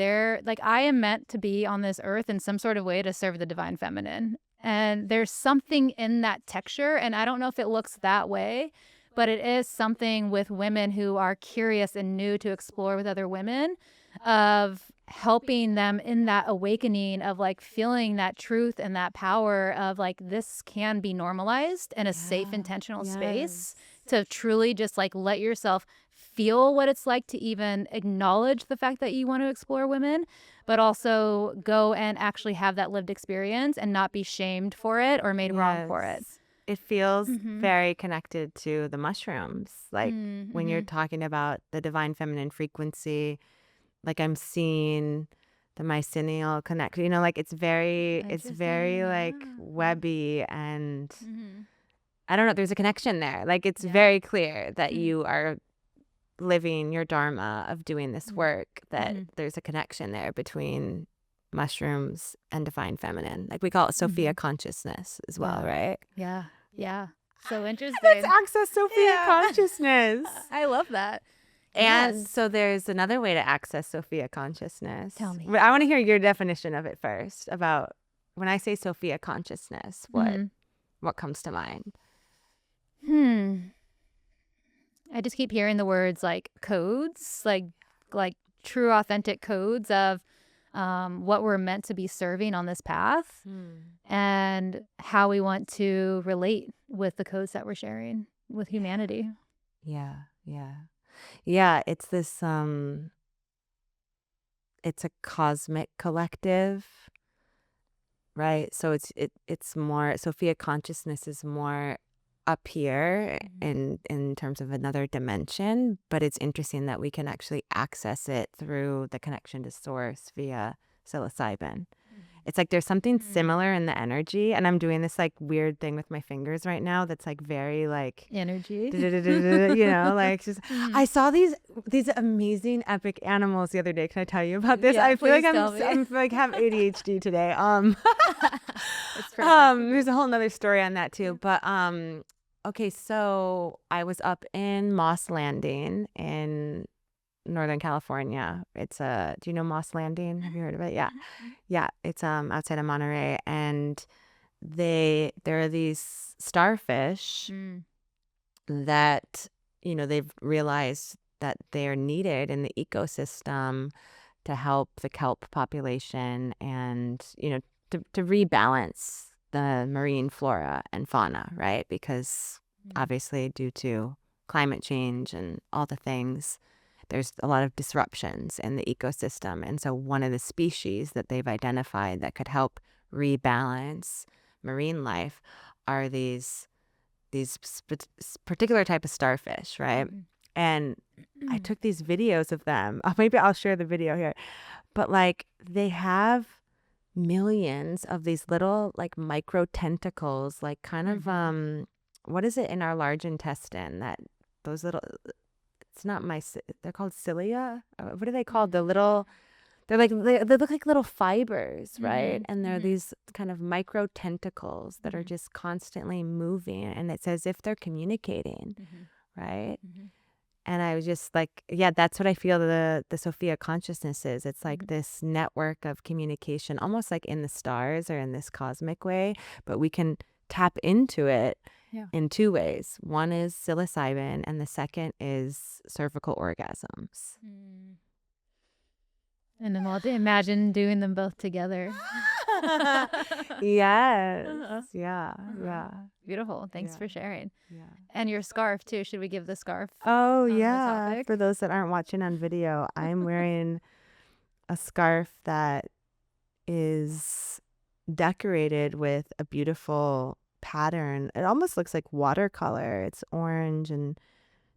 I am meant to be on this earth in some sort of way to serve the divine feminine. And there's something in that texture. And I don't know if it looks that way, but it is something with women who are curious and new to explore with other women of helping them in that awakening of like feeling that truth and that power of like this can be normalized in a safe, intentional space to truly just like let yourself feel what it's like to even acknowledge the fact that you want to explore women, but also go and actually have that lived experience and not be shamed for it or made wrong for it. It feels very connected to the mushrooms. Like when you're talking about the divine feminine frequency, like I'm seeing the mycelial connection, you know, like it's very like webby and I don't know, there's a connection there. Like it's very clear that you are living your dharma of doing this work, that there's a connection there between mushrooms and divine feminine. Like we call it Sophia consciousness as well, right? Yeah. Yeah. So interesting. Let's access Sophia consciousness. I love that. And so there's another way to access Sophia consciousness. Tell me. I want to hear your definition of it first, about when I say Sophia consciousness, what comes to mind? I just keep hearing the words like codes, like true authentic codes of what we're meant to be serving on this path and how we want to relate with the codes that we're sharing with humanity. Yeah. It's this it's a cosmic collective, right? So it's more, Sophia consciousness is more up here in terms of another dimension, but it's interesting that we can actually access it through the connection to source via psilocybin. It's like there's something similar in the energy, and I'm doing this like weird thing with my fingers right now that's like very like energy, you know, like just I saw these amazing epic animals the other day. Can I tell you about this? I feel like I'm like have ADHD today. There's a whole nother story on that too, but okay, so I was up in Moss Landing in Northern California. It's do you know Moss Landing? Have you heard of it? Yeah. It's outside of Monterey, and there are these starfish that, you know, they've realized that they're needed in the ecosystem to help the kelp population and, you know, to rebalance the marine flora and fauna, right? Because obviously due to climate change and all the things, there's a lot of disruptions in the ecosystem. And so one of the species that they've identified that could help rebalance marine life are these particular type of starfish, right? And I took these videos of them. Maybe I'll share the video here. But like they have millions of these little like micro tentacles, like kind of what is it in our large intestine, that those little, it's not they're called cilia. What are they called? They're like, they look like little fibers, right? And they're these kind of micro tentacles that are just constantly moving, and it's as if they're communicating, right? And I was just like, yeah, that's what I feel the Sophia consciousness is. It's like this network of communication, almost like in the stars or in this cosmic way, but we can tap into it in two ways. One is psilocybin, and the second is cervical orgasms. And then I'll imagine doing them both together. Yes. Yeah. Beautiful. Thanks for sharing. Yeah. And your scarf too. Should we give the scarf? Oh, yeah. For those that aren't watching on video, I'm wearing a scarf that is decorated with a beautiful pattern. It almost looks like watercolor. It's orange and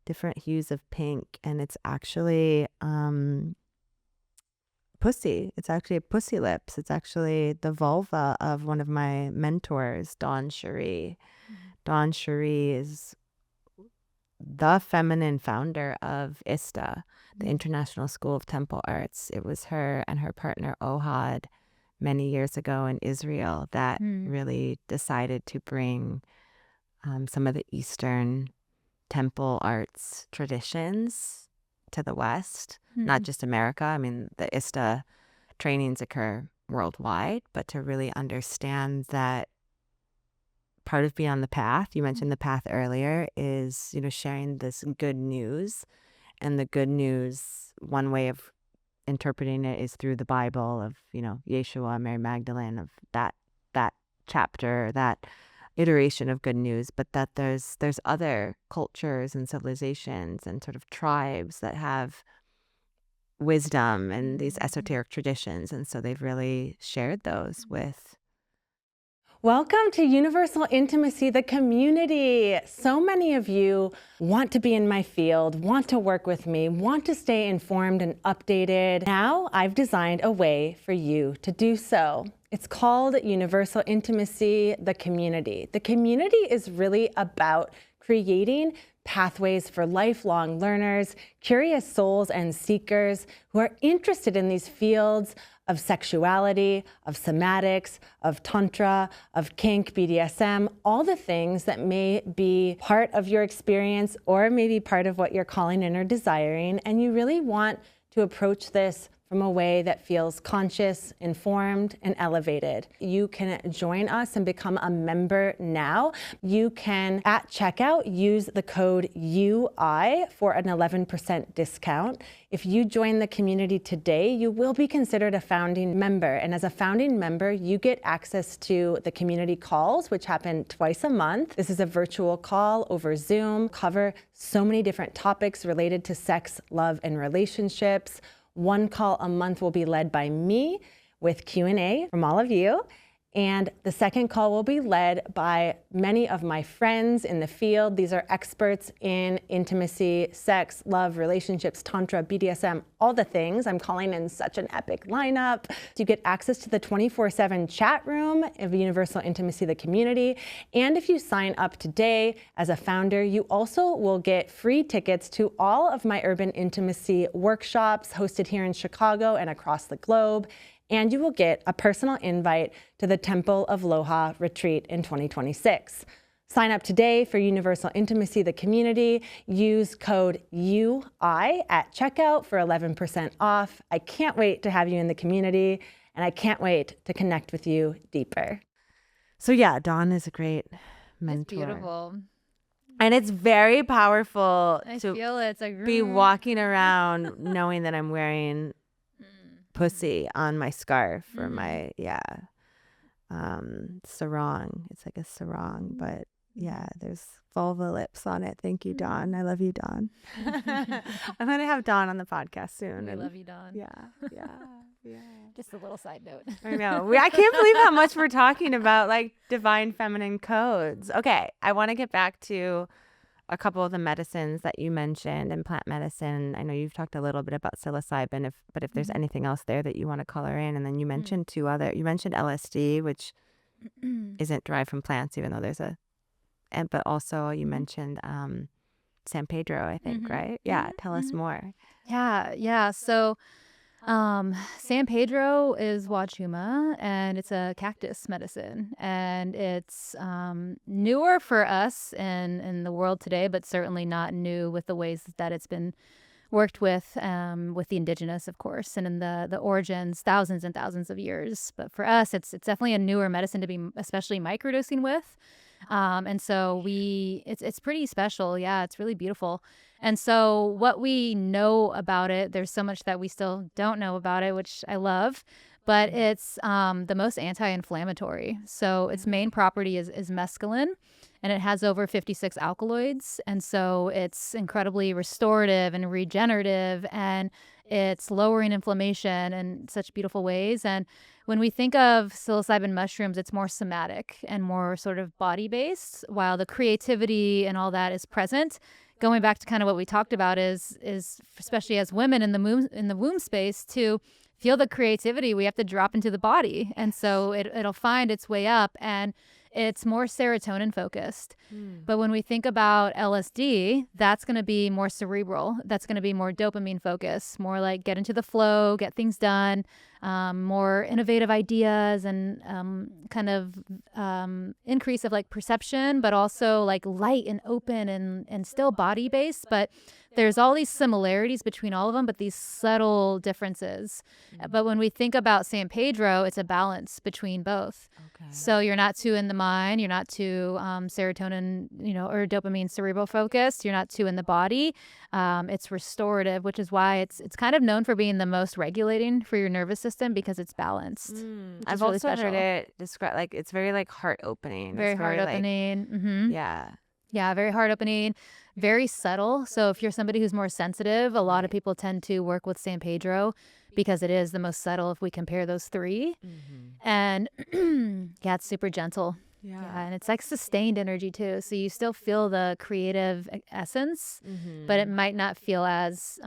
different hues of pink, and it's actually pussy. It's actually pussy lips. It's actually the vulva of one of my mentors, Dawn Cherie. Dawn Cherie is the feminine founder of ISTA, the International School of Temple Arts. It was her and her partner Ohad many years ago in Israel that really decided to bring some of the Eastern temple arts traditions to the West, not just America. I mean, the ISTA trainings occur worldwide, but to really understand that part of Beyond the Path, you mentioned the path earlier, is, sharing this good news. And the good news, one way of interpreting it is through the Bible of, Yeshua, Mary Magdalene, of that chapter, that iteration of good news, but that there's other cultures and civilizations and sort of tribes that have wisdom and these esoteric traditions. And so they've really shared those with. Welcome to Universal Intimacy, the community. So many of you want to be in my field, want to work with me, want to stay informed and updated. Now I've designed a way for you to do so. It's called Universal Intimacy, the community. The community is really about creating pathways for lifelong learners, curious souls and seekers who are interested in these fields of sexuality, of somatics, of tantra, of kink, BDSM, all the things that may be part of your experience or maybe part of what you're calling in or desiring. And you really want to approach this from a way that feels conscious, informed, and elevated. You can join us and become a member now. You can, at checkout, use the code UI for an 11% discount. If you join the community today, you will be considered a founding member. And as a founding member, you get access to the community calls, which happen twice a month. This is a virtual call over Zoom, cover so many different topics related to sex, love, and relationships. One call a month will be led by me with Q&A from all of you. And the second call will be led by many of my friends in the field. These are experts in intimacy, sex, love, relationships, tantra, BDSM, all the things. I'm calling in such an epic lineup. You get access to the 24/7 chat room of Universal Intimacy, the community. And if you sign up today as a founder, you also will get free tickets to all of my urban intimacy workshops hosted here in Chicago and across the globe. And you will get a personal invite to the Temple of Loha retreat in 2026. Sign up today for Universal Intimacy, the community. Use code UI at checkout for 11% off. I can't wait to have you in the community, and I can't wait to connect with you deeper. So yeah, Dawn is a great mentor. It's beautiful. And it's very powerful I to feel it. It's like be walking around knowing that I'm wearing pussy on my scarf or my sarong. It's like a sarong, but yeah, there's vulva lips on it. Thank you, Dawn. I love you, Dawn. I'm gonna have Dawn on the podcast soon. I love you, Dawn. Yeah. Just a little side note. I know. I can't believe how much we're talking about like divine feminine codes. Okay, I want to get back to a couple of the medicines that you mentioned in plant medicine. I know you've talked a little bit about psilocybin, but if there's anything else there that you want to color in, and then you mentioned you mentioned LSD, which isn't derived from plants, even though but also you mentioned San Pedro, I think, right? Yeah, tell us more. Yeah. So San Pedro is Wachuma, and it's a cactus medicine, and it's newer for us in the world today, but certainly not new with the ways that it's been worked with the indigenous, of course, and in the origins thousands and thousands of years. But for us, it's definitely a newer medicine to be especially microdosing with. And so it's pretty special. Yeah, it's really beautiful. And so what we know about it, there's so much that we still don't know about it, which I love, but it's the most anti-inflammatory. So its main property is mescaline, and it has over 56 alkaloids. And so it's incredibly restorative and regenerative, and it's lowering inflammation in such beautiful ways. And when we think of psilocybin mushrooms, it's more somatic and more sort of body-based, while the creativity and all that is present. Going back to kind of what we talked about is especially as women in the womb space, to feel the creativity, we have to drop into the body. And so it'll find its way up, and it's more serotonin focused. But when we think about LSD, that's going to be more cerebral. That's going to be more dopamine focused, more like get into the flow, get things done, more innovative ideas, and kind of increase of like perception, but also like light and open and still body based. But there's all these similarities between all of them, but these subtle differences. But when we think about San Pedro, it's a balance between both. Okay. So you're not too in the mind, you're not too serotonin, or dopamine cerebral focused. You're not too in the body. It's restorative, which is why it's kind of known for being the most regulating for your nervous system because it's balanced. I've really also special. heard it described like it's very like heart opening. Very heart opening. Yeah. Yeah, very heart opening, very subtle. So if you're somebody who's more sensitive, a lot of people tend to work with San Pedro because it is the most subtle if we compare those three. And yeah, it's super gentle. Yeah, and it's like sustained energy too. So you still feel the creative essence, but it might not feel as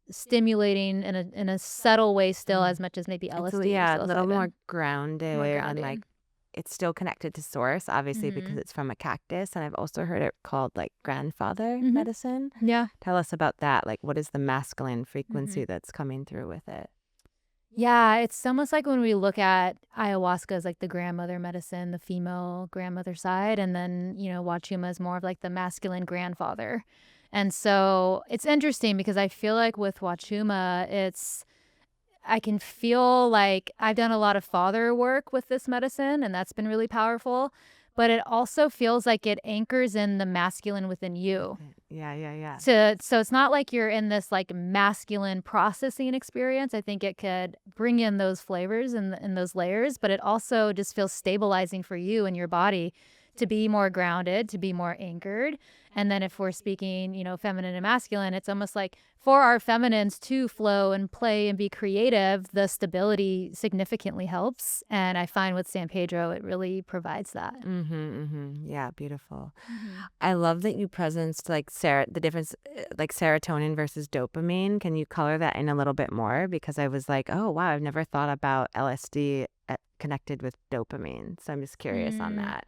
stimulating in a subtle way still as much as maybe LSD. A little more grounded and like it's still connected to source, obviously, because it's from a cactus. And I've also heard it called like grandfather medicine. Yeah. Tell us about that. Like, what is the masculine frequency that's coming through with it? Yeah, it's almost like when we look at ayahuasca as like the grandmother medicine, the female grandmother side, and then, Wachuma is more of like the masculine grandfather. And so it's interesting because I feel like with Wachuma, I can feel like I've done a lot of father work with this medicine, and that's been really powerful. But it also feels like it anchors in the masculine within you. Yeah. So it's not like you're in this like masculine processing experience. I think it could bring in those flavors and those layers, but it also just feels stabilizing for you and your body to be more grounded, to be more anchored. And then if we're speaking, feminine and masculine, it's almost like for our feminines to flow and play and be creative, the stability significantly helps. And I find with San Pedro, it really provides that. Yeah, beautiful. I love that you presenced like the difference, like serotonin versus dopamine. Can you color that in a little bit more? Because I was like, oh, wow, I've never thought about LSD connected with dopamine. So I'm just curious on that.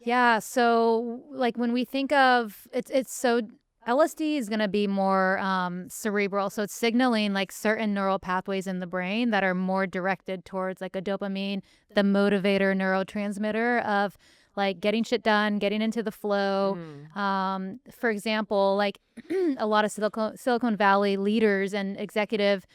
Yeah. So like when we think of it's so LSD is going to be more cerebral. So it's signaling like certain neural pathways in the brain that are more directed towards like a dopamine, the motivator neurotransmitter of like getting shit done, getting into the flow. For example, like a lot of Silicon Valley leaders and executive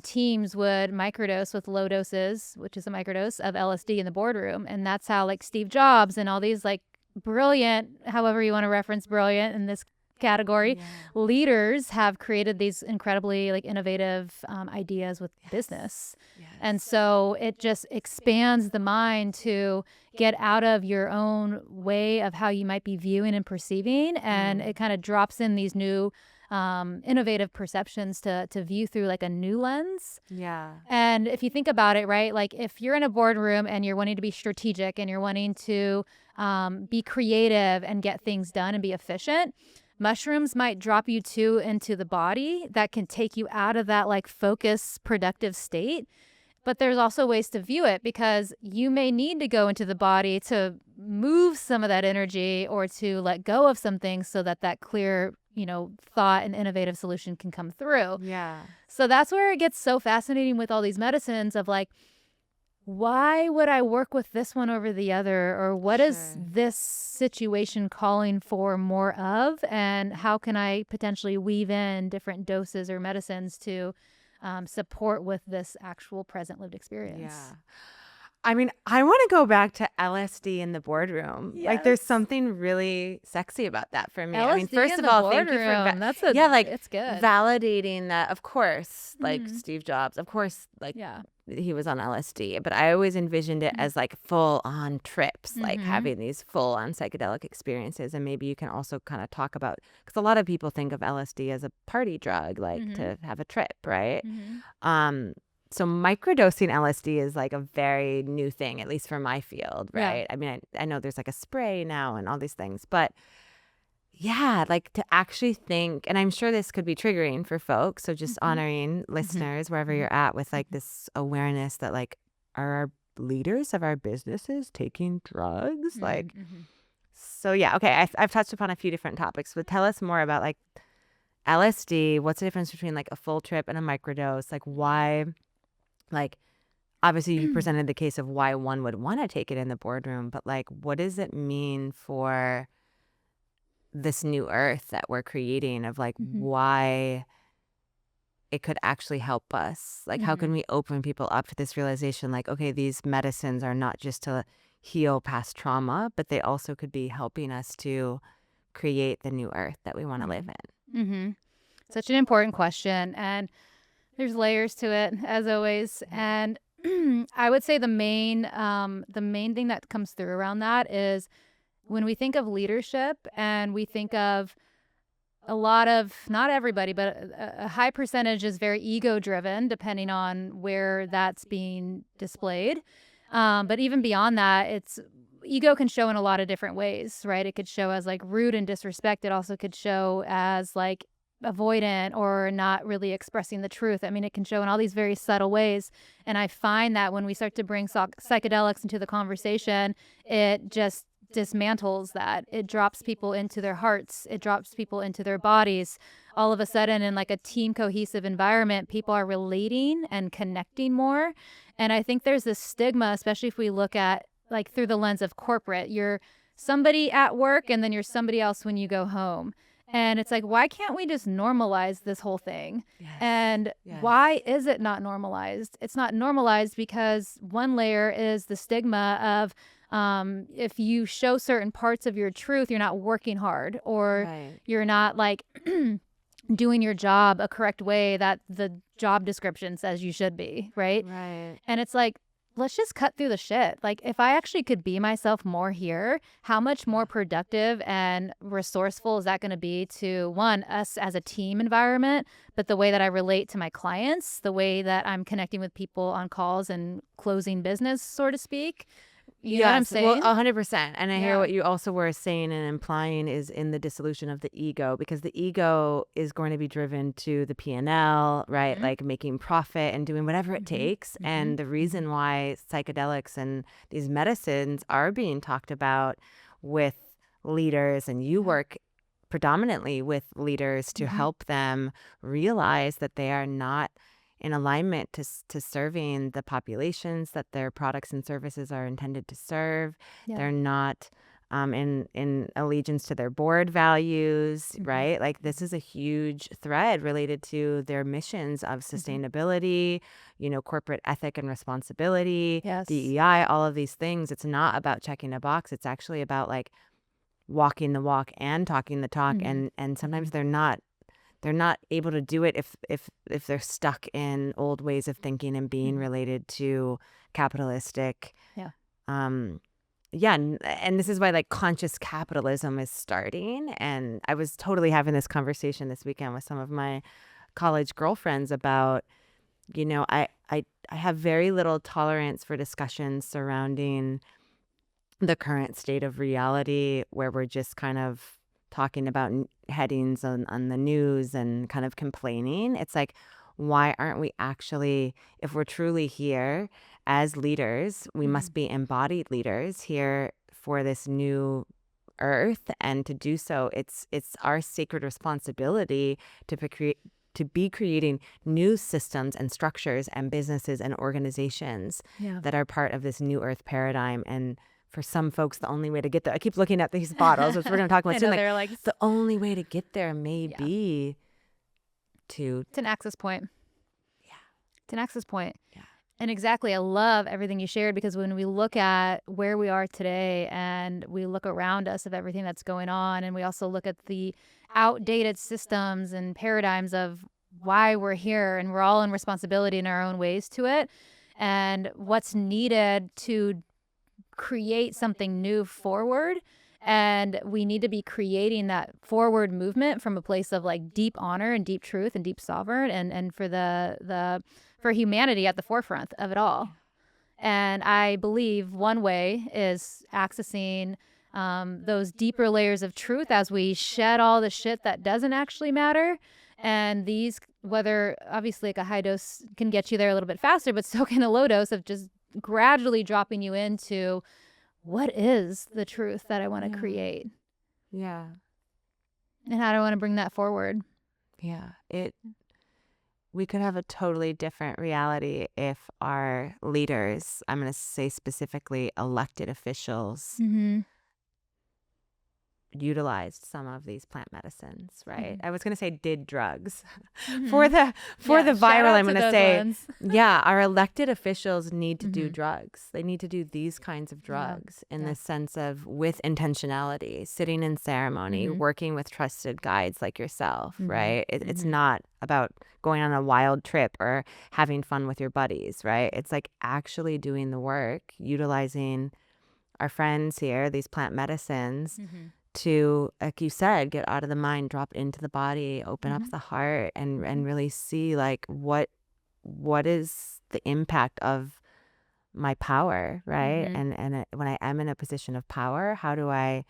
teams would microdose with low doses, which is a microdose of LSD in the boardroom. And that's how like Steve Jobs and all these like brilliant, however you want to reference brilliant in this category, leaders have created these incredibly like innovative ideas with business. And so it just expands the mind to get out of your own way of how you might be viewing and perceiving. And it kind of drops in these new innovative perceptions to view through like a new lens. Yeah. And if you think about it, right, like if you're in a boardroom and you're wanting to be strategic and you're wanting to be creative and get things done and be efficient, mushrooms might drop you too into the body that can take you out of that like focused, productive state. But there's also ways to view it because you may need to go into the body to move some of that energy or to let go of some things so that clear, thought and innovative solution can come through. Yeah. So that's where it gets so fascinating with all these medicines of like, why would I work with this one over the other? Or what is this situation calling for more of? And how can I potentially weave in different doses or medicines to support with this actual present lived experience? Yeah. I mean, I want to go back to LSD in the boardroom. Yes. Like, there's something really sexy about that for me. LSD I mean, first in of the all, thank you boardroom. for it's good. validating that. Of course, like Steve Jobs, of course, like he was on LSD, but I always envisioned it as like full on trips, like having these full on psychedelic experiences. And maybe you can also kind of talk about, because a lot of people think of LSD as a party drug, like to have a trip, right? So microdosing LSD is like a very new thing, at least for my field, right? I mean, I know there's like a spray now and all these things, but yeah, like to actually think, and I'm sure this could be triggering for folks. So just honoring listeners wherever you're at with like this awareness that like, are our leaders of our businesses taking drugs? Like, so yeah, okay. I've touched upon a few different topics, but tell us more about like LSD. What's the difference between like a full trip and a microdose? Like why, like obviously you presented the case of why one would want to take it in the boardroom, but like, what does it mean for this new earth that we're creating of like why it could actually help us? Like, how can we open people up to this realization? Like, okay, these medicines are not just to heal past trauma, but they also could be helping us to create the new earth that we want to live in. Such an important question. And there's layers to it, as always. And I would say the main thing that comes through around that is when we think of leadership and we think of a lot of, not everybody, but a high percentage is very ego driven, depending on where that's being displayed. But even beyond that, ego can show in a lot of different ways, right? It could show as like rude and disrespect. It also could show as like avoidant or not really expressing the truth. I mean, it can show in all these very subtle ways. And I find that when we start to bring psychedelics into the conversation, it just dismantles that. It drops people into their hearts. It drops people into their bodies. All of a sudden, in like a team cohesive environment, people are relating and connecting more. And I think there's this stigma, especially if we look at like through the lens of corporate. You're somebody at work and then you're somebody else when you go home. And it's like, why can't we just normalize this whole thing? And why is it not normalized? It's not normalized because one layer is the stigma of if you show certain parts of your truth, you're not working hard or you're not like doing your job a correct way that the job description says you should be, right? And it's like, let's just cut through the shit. Like, if I actually could be myself more here, how much more productive and resourceful is that going to be to, one, us as a team environment, but the way that I relate to my clients, the way that I'm connecting with people on calls and closing business, so to speak. You know what I'm saying? Well, 100%. And I hear what you also were saying and implying is in the dissolution of the ego, because the ego is going to be driven to the P&L, right? Like making profit and doing whatever it takes. And the reason why psychedelics and these medicines are being talked about with leaders, and you work predominantly with leaders to help them realize that they are not in alignment to serving the populations that their products and services are intended to serve. They're not in allegiance to their board values, right? Like, this is a huge thread related to their missions of sustainability, you know, corporate ethic and responsibility, DEI, all of these things. It's not about checking a box. It's actually about like walking the walk and talking the talk. And sometimes they're not able to do it if they're stuck in old ways of thinking and being related to capitalistic. And this is why like conscious capitalism is starting. And I was totally having this conversation this weekend with some of my college girlfriends about, you know, I have very little tolerance for discussions surrounding the current state of reality where we're just kind of talking about headings on the news and kind of complaining. It's like, why aren't we actually, if we're truly here as leaders, we must be embodied leaders here for this new earth. And to do so, it's our sacred responsibility to be creating new systems and structures and businesses and organizations that are part of this new earth paradigm. And for some folks, the only way to get there, I keep looking at these bottles, which we're going to talk about soon. Like, the only way to get there may be to... It's an access point. It's an access point. And exactly, I love everything you shared, because when we look at where we are today and we look around us of everything that's going on, and we also look at the outdated systems and paradigms of why we're here, and we're all in responsibility in our own ways to it, and what's needed to create something new forward. And we need to be creating that forward movement from a place of like deep honor and deep truth and deep sovereign, and for for humanity at the forefront of it all. And I believe one way is accessing those deeper layers of truth as we shed all the shit that doesn't actually matter. And these, whether obviously like a high dose can get you there a little bit faster, but so can a low dose of just gradually dropping you into what is the truth that I want to create. Yeah. And how do I want to bring that forward? Yeah. We could have a totally different reality if our leaders, I'm going to say specifically elected officials, utilized some of these plant medicines, right? I was going to say did drugs. For the viral, I'm going to say, our elected officials need to do drugs. They need to do these kinds of drugs in the sense of with intentionality, sitting in ceremony, working with trusted guides like yourself, right? It's not about going on a wild trip or having fun with your buddies, right? It's like actually doing the work, utilizing our friends here, these plant medicines, to, like you said, get out of the mind, drop into the body, open up the heart, and really see like what is the impact of my power, right? And when I am in a position of power, how do I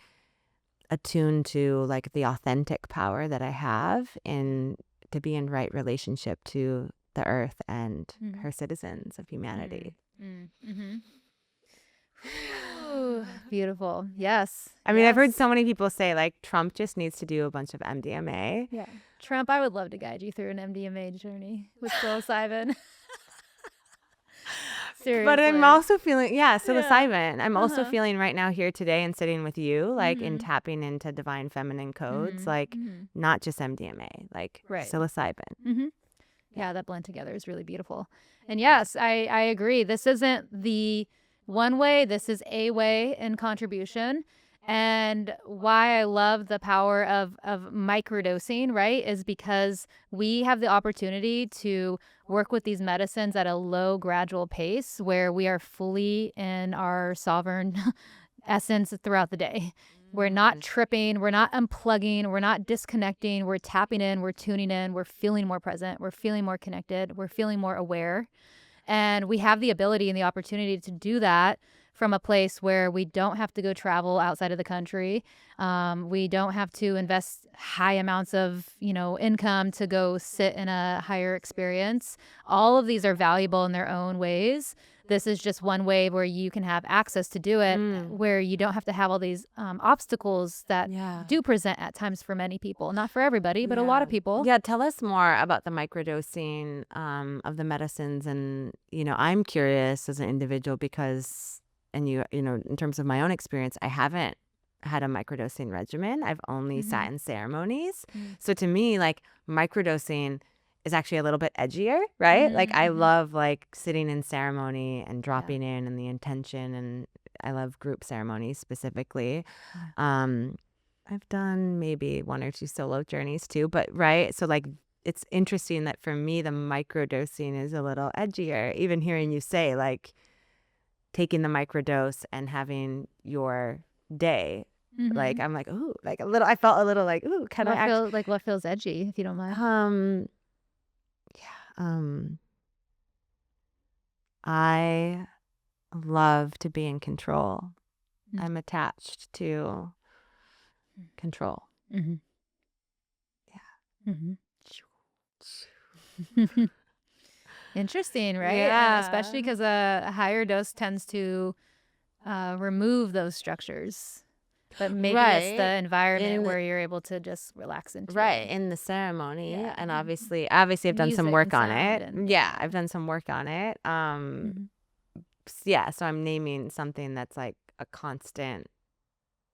attune to like the authentic power that I have to be in right relationship to the earth and her citizens of humanity. Ooh, beautiful. Yes. I mean, I've heard so many people say like Trump just needs to do a bunch of MDMA. Yeah. Trump, I would love to guide you through an MDMA journey with psilocybin. Seriously. But I'm also feeling, psilocybin. I'm also feeling right now here today and sitting with you, like in tapping into divine feminine codes, like not just MDMA, like psilocybin. Yeah, that blend together is really beautiful. And yes, I agree. This isn't the one way. This is a way in contribution. And why I love the power of microdosing, right, is because we have the opportunity to work with these medicines at a low gradual pace where we are fully in our sovereign essence throughout the day. We're not tripping, we're not unplugging, we're not disconnecting, we're tapping in, we're tuning in, we're feeling more present, we're feeling more connected, we're feeling more aware. And we have the ability and the opportunity to do that from a place where we don't have to go travel outside of the country. We don't have to invest high amounts of, income to go sit in a higher experience. All of these are valuable in their own ways. This is just one way where you can have access to do it, where you don't have to have all these obstacles that do present at times for many people. Not for everybody, but a lot of people. Yeah, tell us more about the microdosing of the medicines. And, I'm curious as an individual because, and in terms of my own experience, I haven't had a microdosing regimen. I've only sat in ceremonies. So to me, like microdosing is actually a little bit edgier, right? Like I love like sitting in ceremony and dropping in and the intention, and I love group ceremonies specifically. I've done maybe one or two solo journeys too, but right. So like it's interesting that for me, the microdosing is a little edgier. Even hearing you say like taking the microdose and having your day, like I'm like, ooh, like a little, I felt a little like, ooh, can I actually like what feels edgy, if you don't mind? I love to be in control. I'm attached to control. Interesting, right? Yeah. And especially because a higher dose tends to remove those structures. But maybe it's the environment where you're able to just relax into it. In the ceremony. And obviously I've done some work on it. I've done some work on it. So I'm naming something that's like a constant,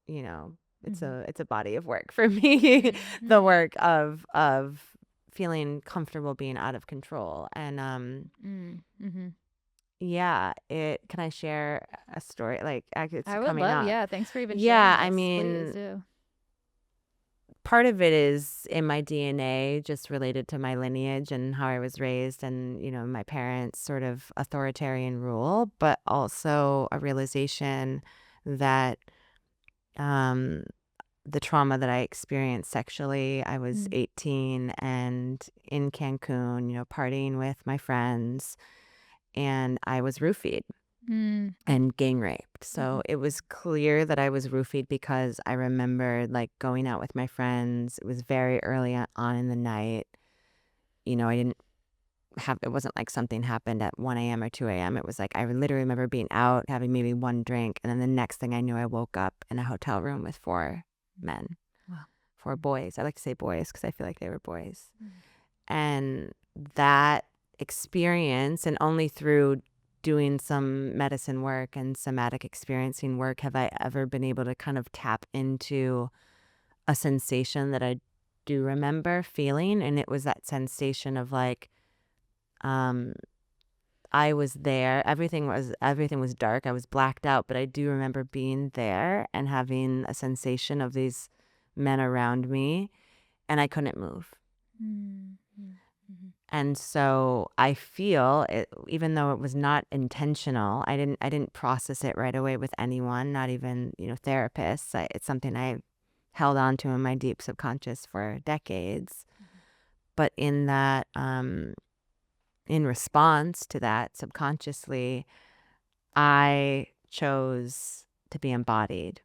it's a body of work for me. The work of feeling comfortable being out of control. And can I share a story? Like it's I would coming love, up. Thanks for even sharing I this. mean, Please do. Part of it is in my DNA, just related to my lineage and how I was raised and, my parents' sort of authoritarian rule, but also a realization that the trauma that I experienced sexually, I was 18 and in Cancun, partying with my friends, and I was roofied and gang raped. roofied. So it was clear that I was roofied because I remember like going out with my friends. It was very early on in the night. You know, it wasn't like something happened at 1 a.m. or 2 a.m. It was like I literally remember being out, having maybe one drink. And then the next thing I knew, I woke up in a hotel room with 4 men, Wow. 4 boys. I like to say boys because I feel like they were boys. And that experience, and only through doing some medicine work and somatic experiencing work have I ever been able to kind of tap into a sensation that I do remember feeling. And it was that sensation of like, I was there. Everything was dark. I was blacked out, but I do remember being there and having a sensation of these men around me, and I couldn't move. And so I feel it, even though it was not intentional, I didn't process it right away with anyone, not even, therapists. It's something I held on to in my deep subconscious for decades. But in that, in response to that, subconsciously, I chose to be embodied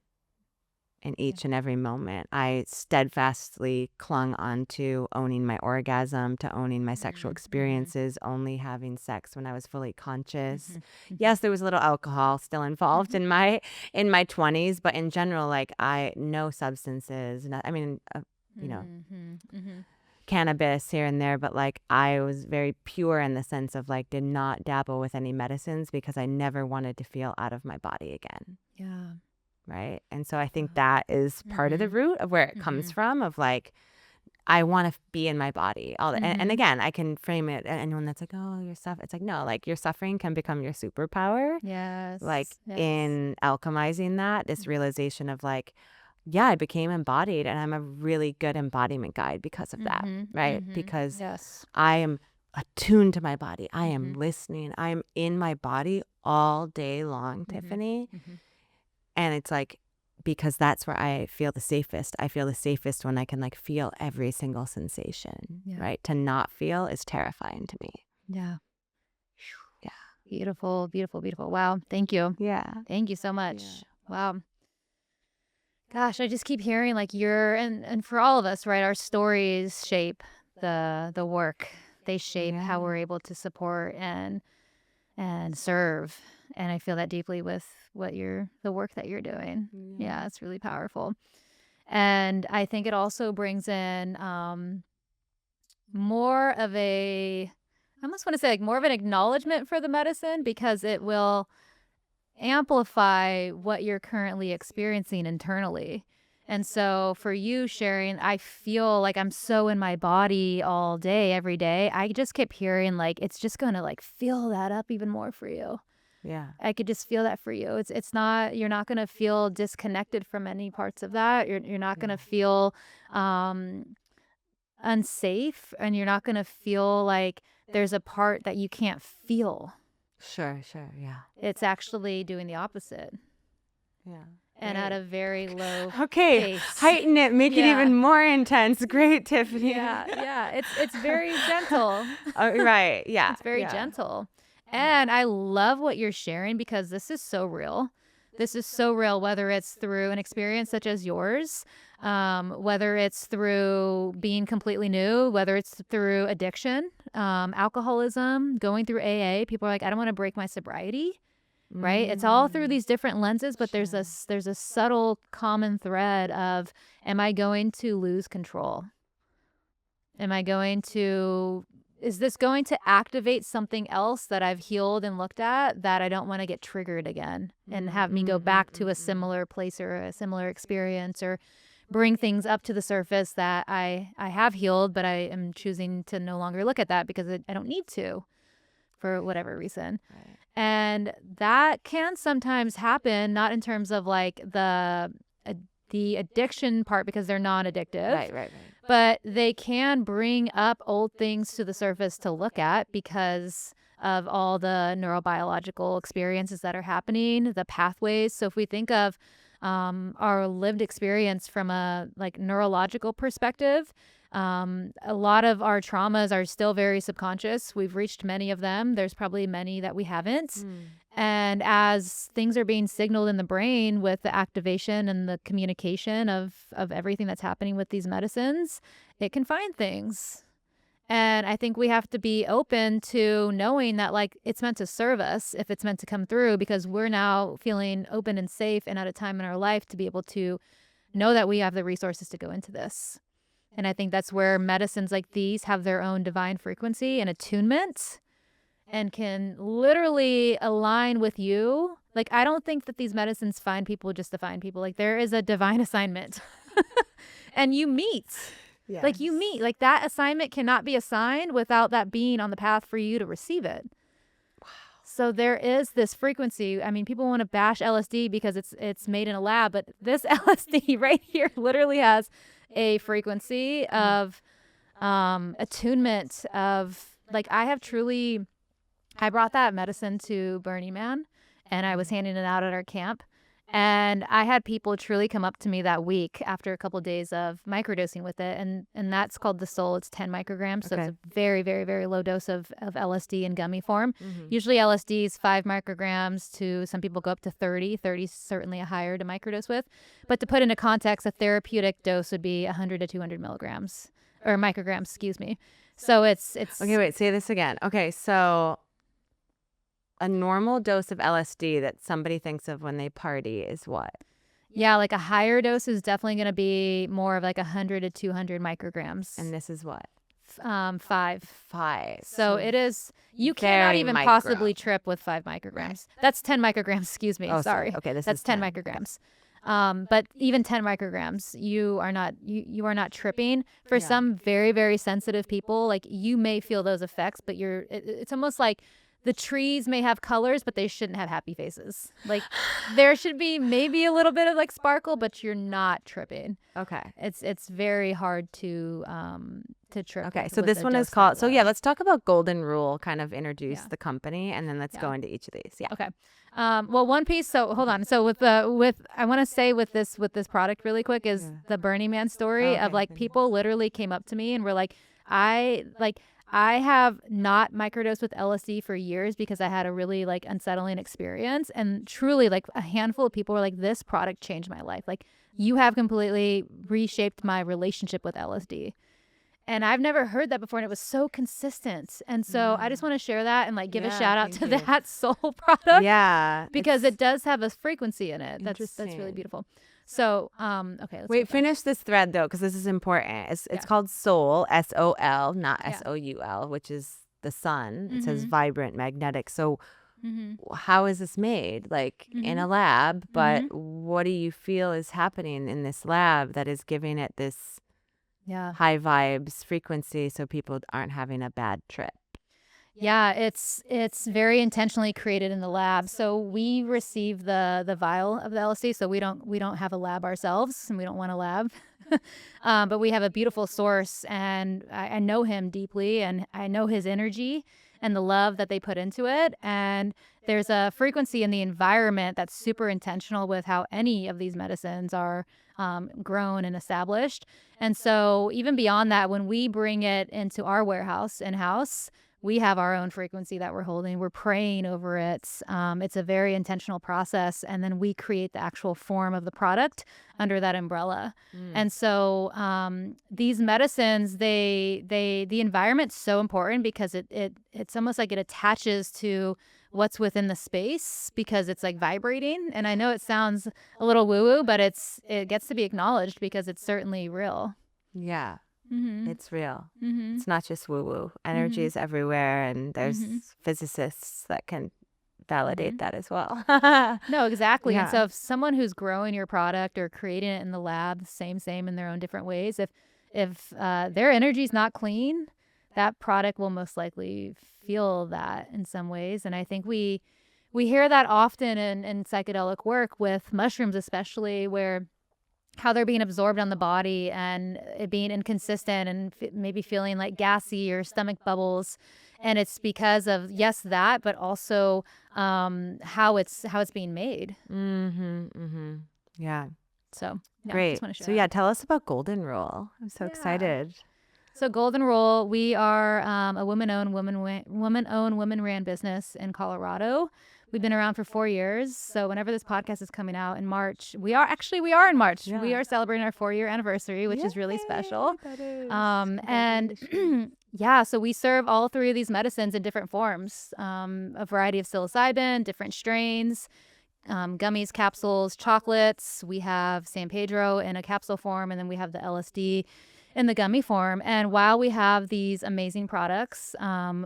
in each and every moment. I steadfastly clung on to owning my orgasm, to owning my sexual experiences, only having sex when I was fully conscious. Yes, there was a little alcohol still involved in my 20s, but in general, like no substances. Cannabis here and there, but like I was very pure in the sense of like did not dabble with any medicines because I never wanted to feel out of my body again. Yeah. Right. And so I think that is part of the root of where it comes from, of like, I want to be in my body. And again, I can frame it. Anyone that's like, oh, you're suffering. It's like, no, like your suffering can become your superpower. Yes. Like Yes. in alchemizing that, this realization of like, yeah, I became embodied, and I'm a really good embodiment guide because of that. Right. Because I am attuned to my body. I am listening. I am in my body all day long, Tiffany. And it's like, because that's where I feel the safest. I feel the safest when I can like feel every single sensation, right? To not feel is terrifying to me. Yeah. Yeah. Beautiful, beautiful, beautiful. Wow. Thank you. Yeah. Thank you so much. Yeah. Wow. Gosh, I just keep hearing like and for all of us, right? Our stories shape the work. They shape how we're able to support and serve. And I feel that deeply with the work that you're doing. Yeah, it's really powerful. And I think it also brings in more of I almost want to say like more of an acknowledgement for the medicine, because it will amplify what you're currently experiencing internally. And so for you sharing, I feel like I'm so in my body all day, every day. I just kept hearing like, it's just going to like fill that up even more for you. Yeah. I could just feel that for you. It's not, you're not going to feel disconnected from any parts of that. You're not going to feel unsafe, and you're not going to feel like there's a part that you can't feel. Sure. Yeah. It's actually doing the opposite. Yeah. And at a very low pace. Heighten it, make it even more intense. Great, Tiffany. Yeah. It's very gentle. Right. Yeah. It's very gentle. And I love what you're sharing, because this is so real. This is so real, whether it's through an experience such as yours, whether it's through being completely new, whether it's through addiction, alcoholism, going through AA. People are like, I don't want to break my sobriety. Right? It's all through these different lenses, but there's a subtle common thread of, am I going to lose control? Is this going to activate something else that I've healed and looked at that I don't want to get triggered again and have me go back to a similar place or a similar experience, or bring things up to the surface that I have healed, but I am choosing to no longer look at that because I don't need to, for whatever reason. Right. And that can sometimes happen, not in terms of like the addiction part, because they're non-addictive. Right. But they can bring up old things to the surface to look at because of all the neurobiological experiences that are happening, the pathways. So if we think of our lived experience from a like neurological perspective, a lot of our traumas are still very subconscious. We've reached many of them. There's probably many that we haven't. And as things are being signaled in the brain with the activation and the communication of everything that's happening with these medicines, it can find things. And I think we have to be open to knowing that like it's meant to serve us if it's meant to come through, because we're now feeling open and safe and at a time in our life to be able to know that we have the resources to go into this. And I think that's where medicines like these have their own divine frequency and attunement and can literally align with you. Like, I don't think that these medicines find people just to find people. Like, there is a divine assignment and you meet. Yes. Like, you meet. Like, that assignment cannot be assigned without that being on the path for you to receive it. Wow. So there is this frequency. I mean, people want to bash LSD because it's made in a lab, but this LSD right here literally has a frequency of attunement of, like, I brought that medicine to Burning Man and I was handing it out at our camp. And I had people truly come up to me that week after a couple of days of microdosing with it. And that's called the Soul. It's 10 micrograms. So it's a very, very, very low dose of LSD in gummy form. Usually LSD is 5 micrograms to some people go up to 30. 30 is certainly a higher to microdose with. But to put into context, a therapeutic dose would be 100 to 200 milligrams or micrograms, excuse me. So it's. Okay, wait, say this again. Okay, so a normal dose of LSD that somebody thinks of when they party is what? Yeah, like a higher dose is definitely going to be more of like 100 to 200 micrograms. And this is what? 5. 5. So it is, you cannot even possibly trip with 5 micrograms. Right. That's 10 micrograms, excuse me. Oh, sorry. Okay, that's 10 micrograms. But even 10 micrograms, you are not tripping. For some very, very sensitive people, like you may feel those effects, but it's almost like the trees may have colors, but they shouldn't have happy faces. Like there should be maybe a little bit of like sparkle, but you're not tripping. Okay. It's very hard to trip. Okay. So this one is called, so yeah, let's talk about Golden Rule, kind of introduce the company, and then let's go into each of these. Yeah. Okay. Well, one piece. So hold on. So I want to say with this product really quick is the Burning Man story of like people literally came up to me and were like, I have not microdosed with LSD for years because I had a really like unsettling experience, and truly like a handful of people were like, this product changed my life. Like you have completely reshaped my relationship with LSD. And I've never heard that before, and it was so consistent. And so I just want to share that and like give a shout out to that Soul product. Yeah. Because it does have a frequency in it. That's really beautiful. So, okay. Wait, finish this thread though, because this is important. It's called Soul, SOL, not SOUL, which is the sun. It says vibrant, magnetic. So how is this made? Like in a lab, but what do you feel is happening in this lab that is giving it this high vibes frequency so people aren't having a bad trip? Yeah, it's very intentionally created in the lab. So we receive the vial of the LSD. So we don't have a lab ourselves, and we don't want a lab. But we have a beautiful source, and I know him deeply, and I know his energy and the love that they put into it. And there's a frequency in the environment that's super intentional with how any of these medicines are grown and established. And so even beyond that, when we bring it into our warehouse in-house, we have our own frequency that we're holding. We're praying over it. It's a very intentional process. And then we create the actual form of the product under that umbrella. And so these medicines, the environment's so important because it's almost like it attaches to what's within the space because it's like vibrating. And I know it sounds a little woo-woo, but it gets to be acknowledged because it's certainly real. Yeah. It's real. It's not just woo-woo. Energy is everywhere, and there's physicists that can validate that as well. No, exactly. And so if someone who's growing your product or creating it in the lab, same in their own different ways, if their energy is not clean, that product will most likely feel that in some ways. And I think we hear that often in psychedelic work with mushrooms, especially where how they're being absorbed on the body and it being inconsistent and maybe feeling like gassy or stomach bubbles. And it's because of, yes, that, but also how it's being made. Yeah. So great. So tell us about Golden Rule. I'm so excited. So Golden Rule, we are a woman-owned, woman-ran business in Colorado. We've been around for 4 years. So whenever this podcast is coming out in March, we are in March. Yeah. We are celebrating our 4-year anniversary, which is really special. That is. And yeah, so we serve all 3 of these medicines in different forms, a variety of psilocybin, different strains, gummies, capsules, chocolates. We have San Pedro in a capsule form, and then we have the LSD in the gummy form. And while we have these amazing products,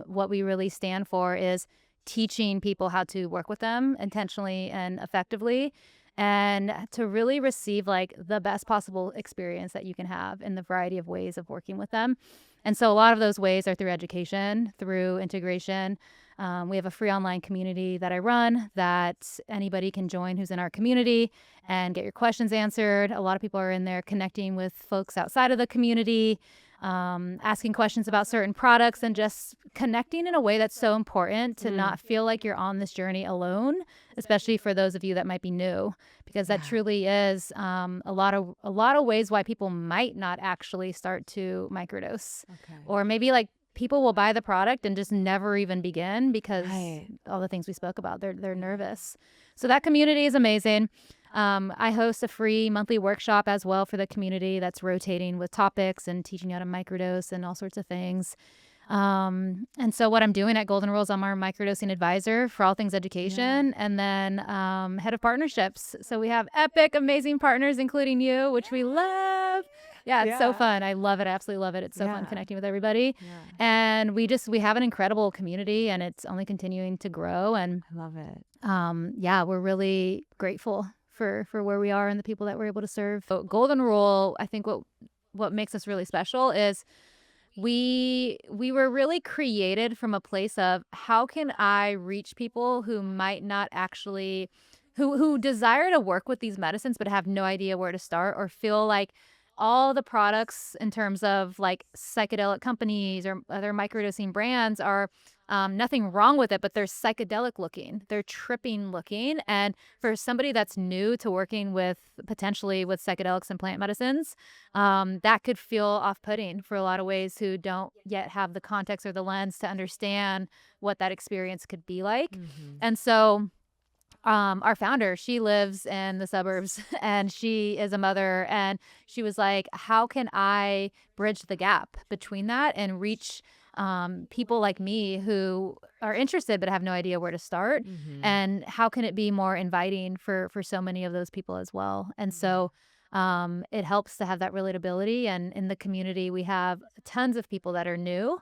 what we really stand for is teaching people how to work with them intentionally and effectively, and to really receive like the best possible experience that you can have in the variety of ways of working with them. And so a lot of those ways are through education, through integration. We have a free online community that I run that anybody can join who's in our community and get your questions answered. A lot of people are in there connecting with folks outside of the community, asking questions about certain products, and just connecting in a way that's so important to not feel like you're on this journey alone, especially for those of you that might be new, because that truly is a lot of ways why people might not actually start to microdose. Or maybe like people will buy the product and just never even begin because all the things we spoke about, they're nervous. So that community is amazing. I host a free monthly workshop as well for the community that's rotating with topics and teaching you how to microdose and all sorts of things. And so what I'm doing at Golden Rule is I'm our Microdosing Advisor for all things education, and then head of partnerships. So we have epic, amazing partners, including you, which we love. Yeah, it's so fun. I love it. I absolutely love it. It's so fun connecting with everybody. And we have an incredible community, and it's only continuing to grow. And I love it. we're really grateful for where we are and the people that we're able to serve. So Golden Rule, I think what makes us really special is we were really created from a place of how can I reach people who might not actually who desire to work with these medicines but have no idea where to start, or feel like all the products in terms of like psychedelic companies or other microdosing brands are nothing wrong with it, but they're psychedelic looking, they're tripping looking. And for somebody that's new to working potentially with psychedelics and plant medicines, that could feel off-putting for a lot of ways who don't yet have the context or the lens to understand what that experience could be like. And so our founder, she lives in the suburbs and she is a mother, and she was like, how can I bridge the gap between that and reach people like me who are interested but have no idea where to start, and how can it be more inviting for so many of those people as well. And so it helps to have that relatability, and in the community we have tons of people that are new,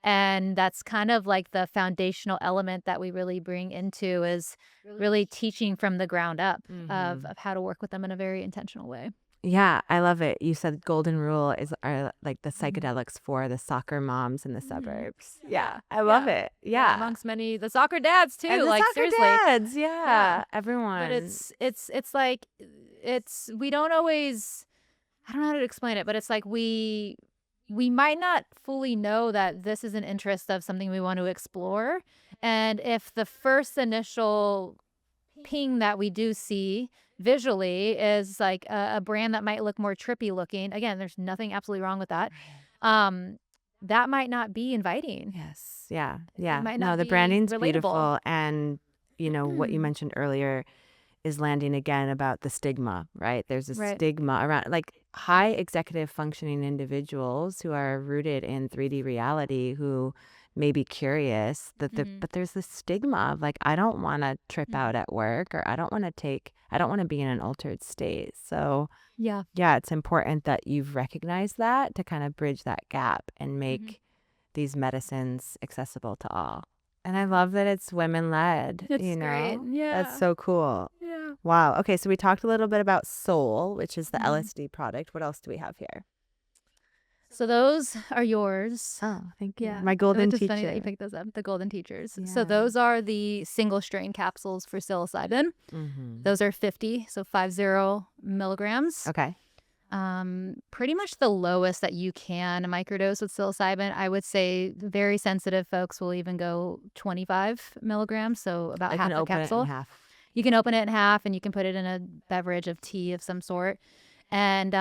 and that's kind of like the foundational element that we really bring into is really teaching from the ground up of how to work with them in a very intentional way. Yeah, I love it. You said Golden Rule are like the psychedelics for the soccer moms in the suburbs. Yeah, I love it. Yeah. Amongst many, the soccer dads too. And the like soccer seriously. dads, everyone. But it's like we don't always, I don't know how to explain it, but it's like we might not fully know that this is an interest of something we want to explore. And if the first initial ping that we do see visually is like a brand that might look more trippy looking, again, there's nothing absolutely wrong with that. That might not be inviting. Yes. Yeah. No, the be branding's relatable. beautiful. And, what you mentioned earlier is landing again about the stigma, right? There's a stigma around like high executive functioning individuals who are rooted in 3D reality, who may be curious but there's this stigma of like, I don't want to trip out at work, or I don't want to be in an altered state. So yeah, it's important that you've recognized that to kind of bridge that gap and make these medicines accessible to all. And I love that it's women-led, It's great. Yeah. That's so cool. Yeah. Wow. Okay, so we talked a little bit about Soul, which is the LSD product. What else do we have here? So those are yours. Oh, thank you. Yeah. My golden Which is teacher. funny that you picked those up, the golden teachers. Yeah. So those are the single strain capsules for psilocybin. Those are 50 milligrams. Okay. Pretty much the lowest that you can microdose with psilocybin. I would say very sensitive folks will even go 25 milligrams, so about half a capsule. It in half. You can open it in half, and you can put it in a beverage of tea of some sort. And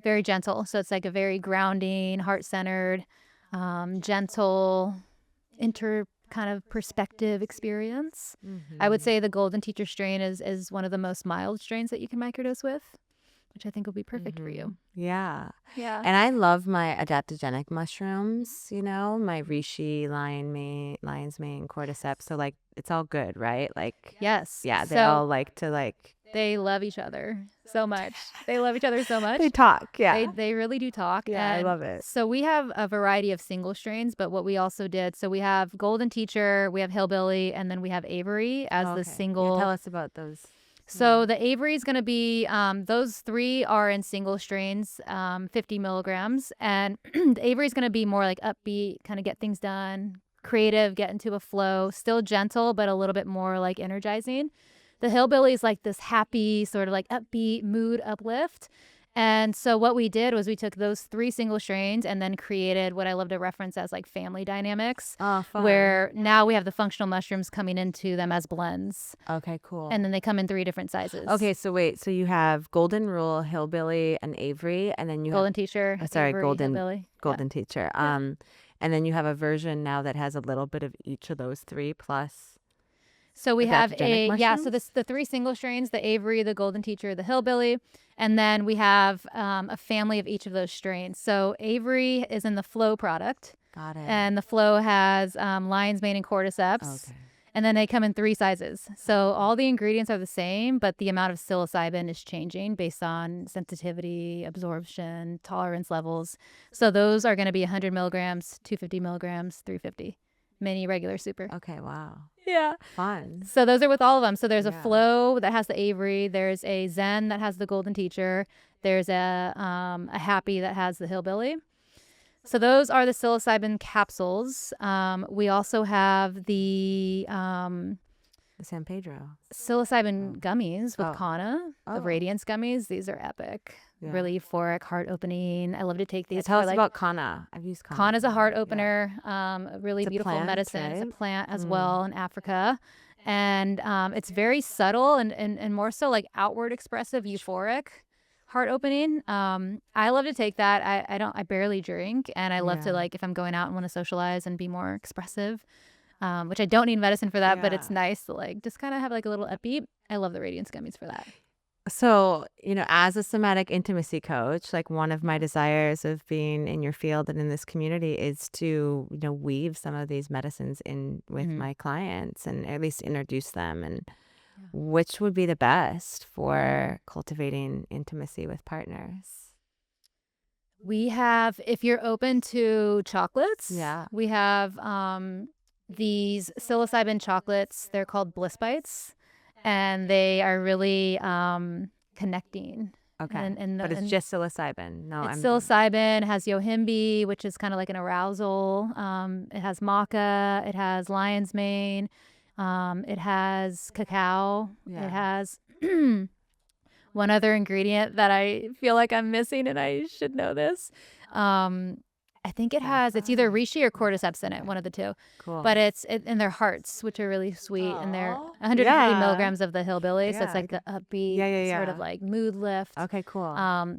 very gentle. So it's like a very grounding, heart-centered, gentle, kind of perspective experience. I would say the golden teacher strain is one of the most mild strains that you can microdose with, which I think will be perfect for you. Yeah. Yeah. And I love my adaptogenic mushrooms, my reishi, lion's mane, cordyceps. So like it's all good, right? Like Yes. yeah, they So all like to like they love each other so much. They love each other so much. they talk. Yeah. They really do talk. Yeah, I And love it. so we have a variety of single strains, but what we also did, so we have Golden Teacher, we have Hillbilly, and then we have Avery as the Okay. single. Yeah, tell us about those. So the Avery is going to be, those three are in single strains, 50 milligrams. And the Avery is going to be more like upbeat, kind of get things done, creative, get into a flow, still gentle, but a little bit more like energizing. The Hillbilly is like this happy, sort of like upbeat mood uplift. And so what we did was we took those three single strains and then created what I love to reference as like family dynamics, Oh, fun. where now we have the functional mushrooms coming into them as blends. Okay, cool. And then they come in 3 different sizes. Okay, so wait, so you have Golden Rule, Hillbilly, and Avery, and then you Golden Teacher. Avery, Golden Hillbilly. Golden Teacher. And then you have a version now that has a little bit of each of those three plus. So we have adaptogenic so the 3 single strains, the Avery, the Golden Teacher, the Hillbilly, and then we have a family of each of those strains. So Avery is in the Flow product. Got it. And the Flow has lion's mane and cordyceps. Okay. And then they come in 3 sizes. So all the ingredients are the same, but the amount of psilocybin is changing based on sensitivity, absorption, tolerance levels. So those are going to be 100 milligrams, 250 milligrams, 350. Mini, regular, super. Okay, wow. Yeah. Fun. So those are with all of them. So there's a Yeah. Flow that has the Avery. There's a Zen that has the Golden Teacher. There's a Happy that has the Hillbilly. So those are the psilocybin capsules. We also have the The San Pedro. psilocybin gummies with Oh. Kana, the Oh. Radiance gummies. These are epic. Yeah. Really euphoric, heart opening. I love to take these. Tell for, us like, about Kana. I've used Kana. Kana's a heart Yeah. opener, a really It's a beautiful plant, medicine. It's a right? plant as well in Africa. And it's very subtle and more so like outward expressive, euphoric heart opening. I love to take that. I barely drink, and I love to, Yeah. like, if I'm going out and want to socialize and be more expressive, which I don't need medicine for that, but it's Yeah. nice to like just kind of have like a little upbeat. I love the Radiance gummies for that. So, as a somatic intimacy coach, like one of my desires of being in your field and in this community is to, weave some of these medicines in with my clients and at least introduce them. And which would be the best for cultivating intimacy with partners? We have, if you're open to chocolates, Yeah. we have these psilocybin chocolates. They're called Bliss Bites, and they are really connecting. Okay. And But it's just psilocybin. No, it's psilocybin. It has yohimbe, which is kind of like an arousal. It has maca. It has lion's mane. It has cacao. Yeah. It has one other ingredient that I feel like I'm missing, and I should know this. I think it has, it's either reishi or cordyceps in it, one of the two. Cool. But and they're hearts, which are really sweet, and they're Aw. 150 Yeah. milligrams of the Hillbilly, so Yeah, it's like the upbeat, sort of yeah. like mood lift. Okay, cool.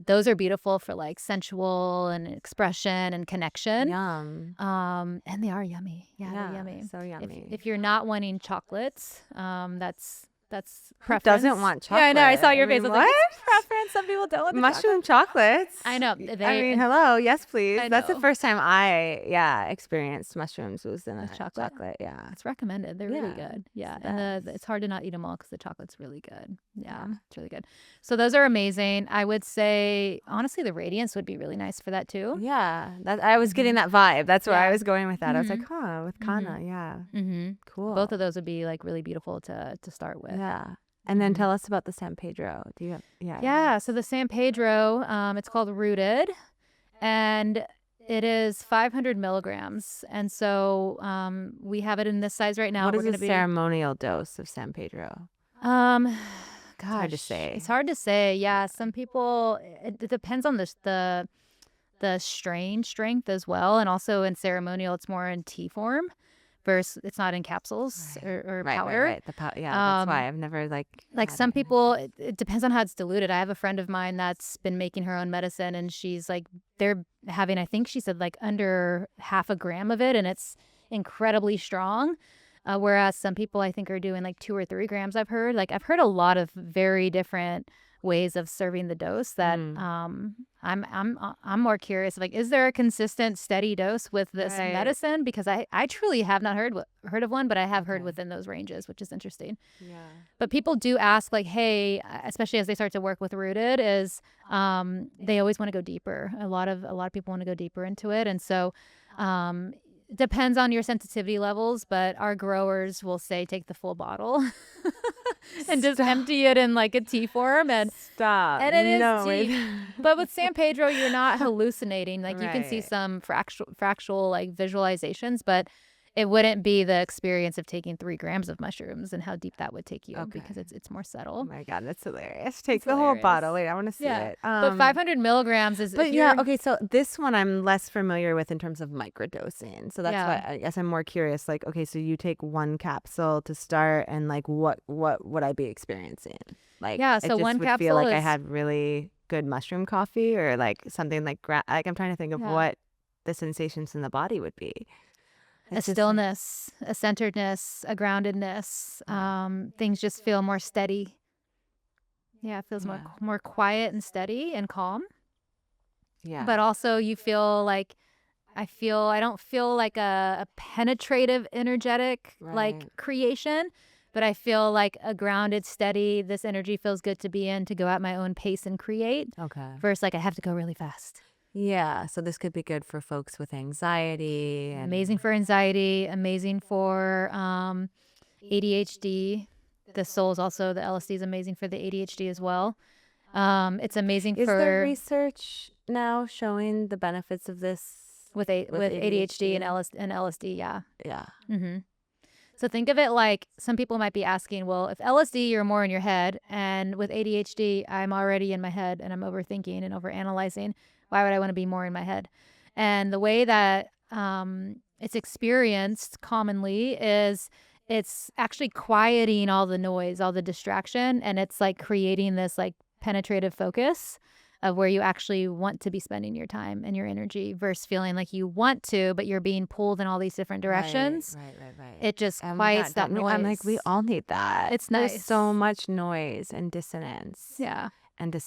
Those are beautiful for like sensual and expression and connection. Yum. And they are yummy. Yeah, they're yummy. So yummy. If you're not wanting chocolates, that's Who preference. doesn't want chocolate? Yeah, I know. I saw your I face. mean, I was like, what? it's preference. Some people don't want the Mushroom chocolate. chocolates. I know. Hello. Yes, please. I That's the know. first time I, experienced mushrooms was in a With chocolate? chocolate. Yeah. It's recommended. They're really Yeah, good. Yeah. it's And it's hard to not eat them all because the chocolate's really good. Yeah, it's really good. So those are amazing. I would say, honestly, the Radiance would be really nice for that too. Yeah. That I was getting that vibe. That's where I Yeah. was going with that. I was like, Mhm. with Kana. Yeah. Mm-hmm. Cool. Both of those would be like really beautiful to start with. Yeah. And then tell us about the San Pedro. Do you have, Yeah, so the San Pedro, it's called Rooted, and it is 500 milligrams. And so we have it in this size right now. What We're is gonna the ceremonial dose of San Pedro? Gosh, hard to say. It's hard to say. Yeah, some people. It depends on the strain strength as well, and also in ceremonial, it's more in tea form, versus it's not in capsules or powder. Right. The yeah, that's why I've never Like had some it. people, it depends on how it's diluted. I have a friend of mine that's been making her own medicine, and she's like, they're having, I think she said like under half a gram of it, and it's incredibly strong. Whereas some people I think are doing like 2 or 3 grams. I've heard a lot of very different ways of serving the dose that I'm more curious, like, is there a consistent steady dose with this medicine? Because I truly have not heard of one, but I have heard within those ranges, which is interesting. Yeah. But people do ask, like, hey, especially as they start to work with Rooted, is they always want to go deeper. A lot of people want to go deeper into it, and so depends on your sensitivity levels, but our growers will say take the full bottle and just empty it in like a tea form. And it is tea. But with San Pedro, you're not hallucinating. Like you can see some fractal like visualizations, but it wouldn't be the experience of taking 3 grams of mushrooms and how deep that would take you because it's more subtle. Oh my God, that's hilarious. Take the whole bottle. Wait, I want to see it. But 500 milligrams is... But okay, so this one I'm less familiar with in terms of microdosing. So that's why I guess I'm more curious. Like, okay, so you take 1 capsule to start and like what would I be experiencing? Like, so one capsule feel like I had really good mushroom coffee or like something like I'm trying to think of what the sensations in the body would be. A stillness, a centeredness, a groundedness. Things just feel more steady. Yeah, it feels more quiet and steady and calm. Yeah. But also you feel like I don't feel like a penetrative, energetic like creation, but I feel like a grounded, steady, this energy feels good to be in, to go at my own pace and create. Okay. Versus like I have to go really fast. Yeah, so this could be good for folks with anxiety. Amazing for anxiety, amazing for ADHD. The LSD is amazing for the ADHD as well. It's amazing Is there research now showing the benefits of this with ADHD and LSD? Yeah. Yeah. Mm-hmm. So think of it like some people might be asking, well, if LSD, you're more in your head, and with ADHD, I'm already in my head and I'm overthinking and overanalyzing. Why would I want to be more in my head? And the way that it's experienced commonly is it's actually quieting all the noise, all the distraction, and it's like creating this like penetrative focus of where you actually want to be spending your time and your energy versus feeling like you want to, but you're being pulled in all these different directions. Right. It just quiets that noise. I'm like, we all need that. It's nice. There's so much noise and dissonance. Yeah. And to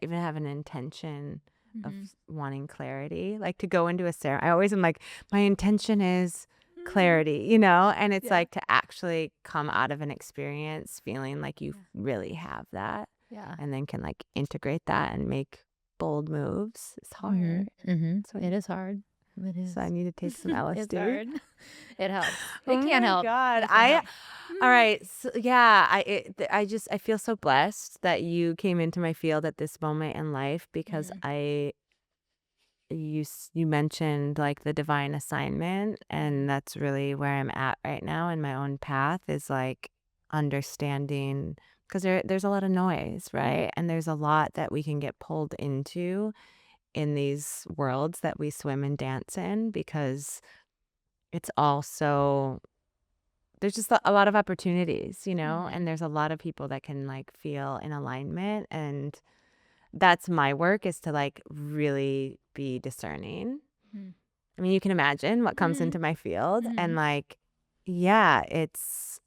even have an intention of wanting clarity, like to go into a ceremony. I always am like, my intention is clarity, and it's like to actually come out of an experience feeling like you really have that. Yeah. And then can like integrate that and make bold moves. It's hard. So it is hard. It is. So I need to take some LSD. It's hard. It helps. It can't help. God. All right. So I feel so blessed that you came into my field at this moment in life because you mentioned like the divine assignment, and that's really where I'm at right now in my own path, is like understanding, because there's a lot of noise, right? And there's a lot that we can get pulled into in these worlds that we swim and dance in, because it's also, there's just a lot of opportunities, and there's a lot of people that can like feel in alignment. And that's my work, is to like really be discerning. I mean, you can imagine what comes into my field, and like, yeah, it's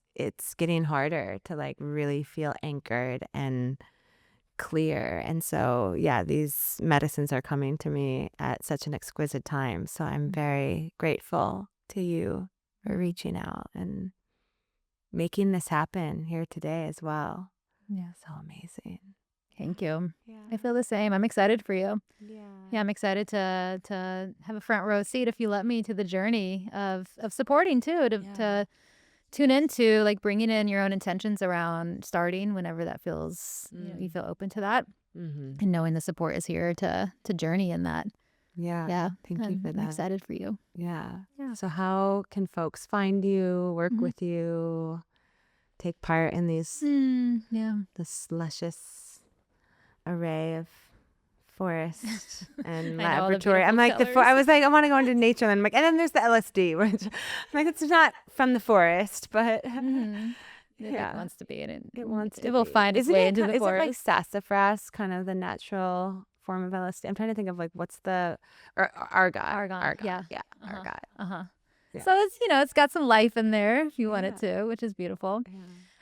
getting harder to like really feel anchored and clear. And so, yeah, these medicines are coming to me at such an exquisite time. So I'm very grateful to you for reaching out and making this happen here today as well. Yeah. So amazing. Thank you. Yeah. I feel the same. I'm excited for you. Yeah, I'm excited to have a front row seat, if you let me, to the journey of supporting too, to tune into like bringing in your own intentions around starting whenever that feels, you feel open to that, and knowing the support is here to journey in that. Yeah. Thank you for that. I'm excited for you. Yeah. So how can folks find you, work with you, take part in this luscious array of forest and laboratory? I'm like, I was like, I want to go into nature, and I'm like, and then there's the LSD, which I'm like, it's not from the forest, but it wants to be, and it will find its way into the forest. Is it like sassafras, kind of the natural form of LSD? I'm trying to think of like what's the argot. Yeah. Argot. Yeah. So it's got some life in there if you want it to, which is beautiful.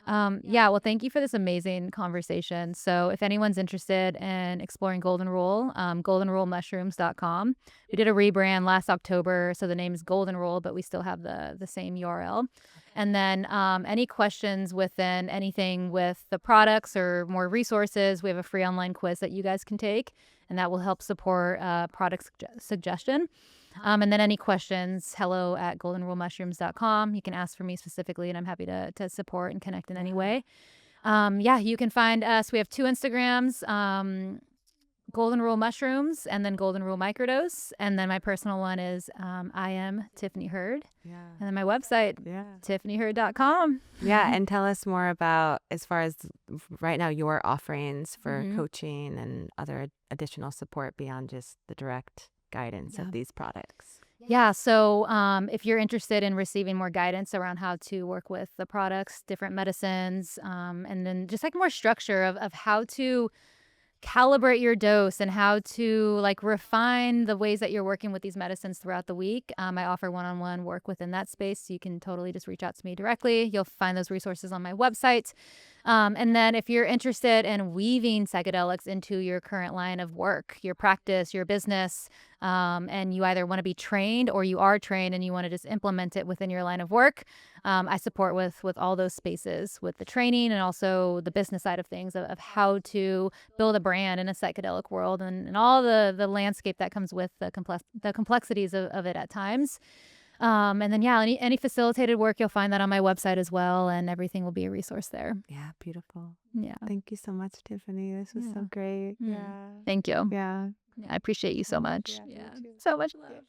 Well, thank you for this amazing conversation. So if anyone's interested in exploring Golden Rule, goldenrulemushrooms.com. We did a rebrand last October, so the name is Golden Rule, but we still have the same URL. And then any questions within anything with the products or more resources, we have a free online quiz that you guys can take, and that will help support product suggestion. And then any questions, hello@goldenrulemushrooms.com. You can ask for me specifically, and I'm happy to support and connect in any way. You can find us. We have 2 Instagrams, Golden Rule Mushrooms and then Golden Rule Microdose. And then my personal one is I am Tiffany Hurd. Yeah. And then my website, tiffanyhurd.com. Yeah. And tell us more about, as far as right now, your offerings for coaching and other additional support beyond just the direct guidance of these products. Yeah. So if you're interested in receiving more guidance around how to work with the products, different medicines, and then just like more structure of how to calibrate your dose and how to refine the ways that you're working with these medicines throughout the week. I offer one-on-one work within that space. So you can totally just reach out to me directly. You'll find those resources on my website. And then if you're interested in weaving psychedelics into your current line of work, your practice, your business, and you either want to be trained or you are trained and you want to just implement it within your line of work, I support with all those spaces, with the training and also the business side of things of how to build a brand in a psychedelic world and all the landscape that comes with the complexities of it at times. And then, any facilitated work, you'll find that on my website as well, and everything will be a resource there. Yeah, beautiful. Yeah. Thank you so much, Tiffany. This was so great. Yeah. Thank you. Yeah. I appreciate you so much. Yeah. So much love.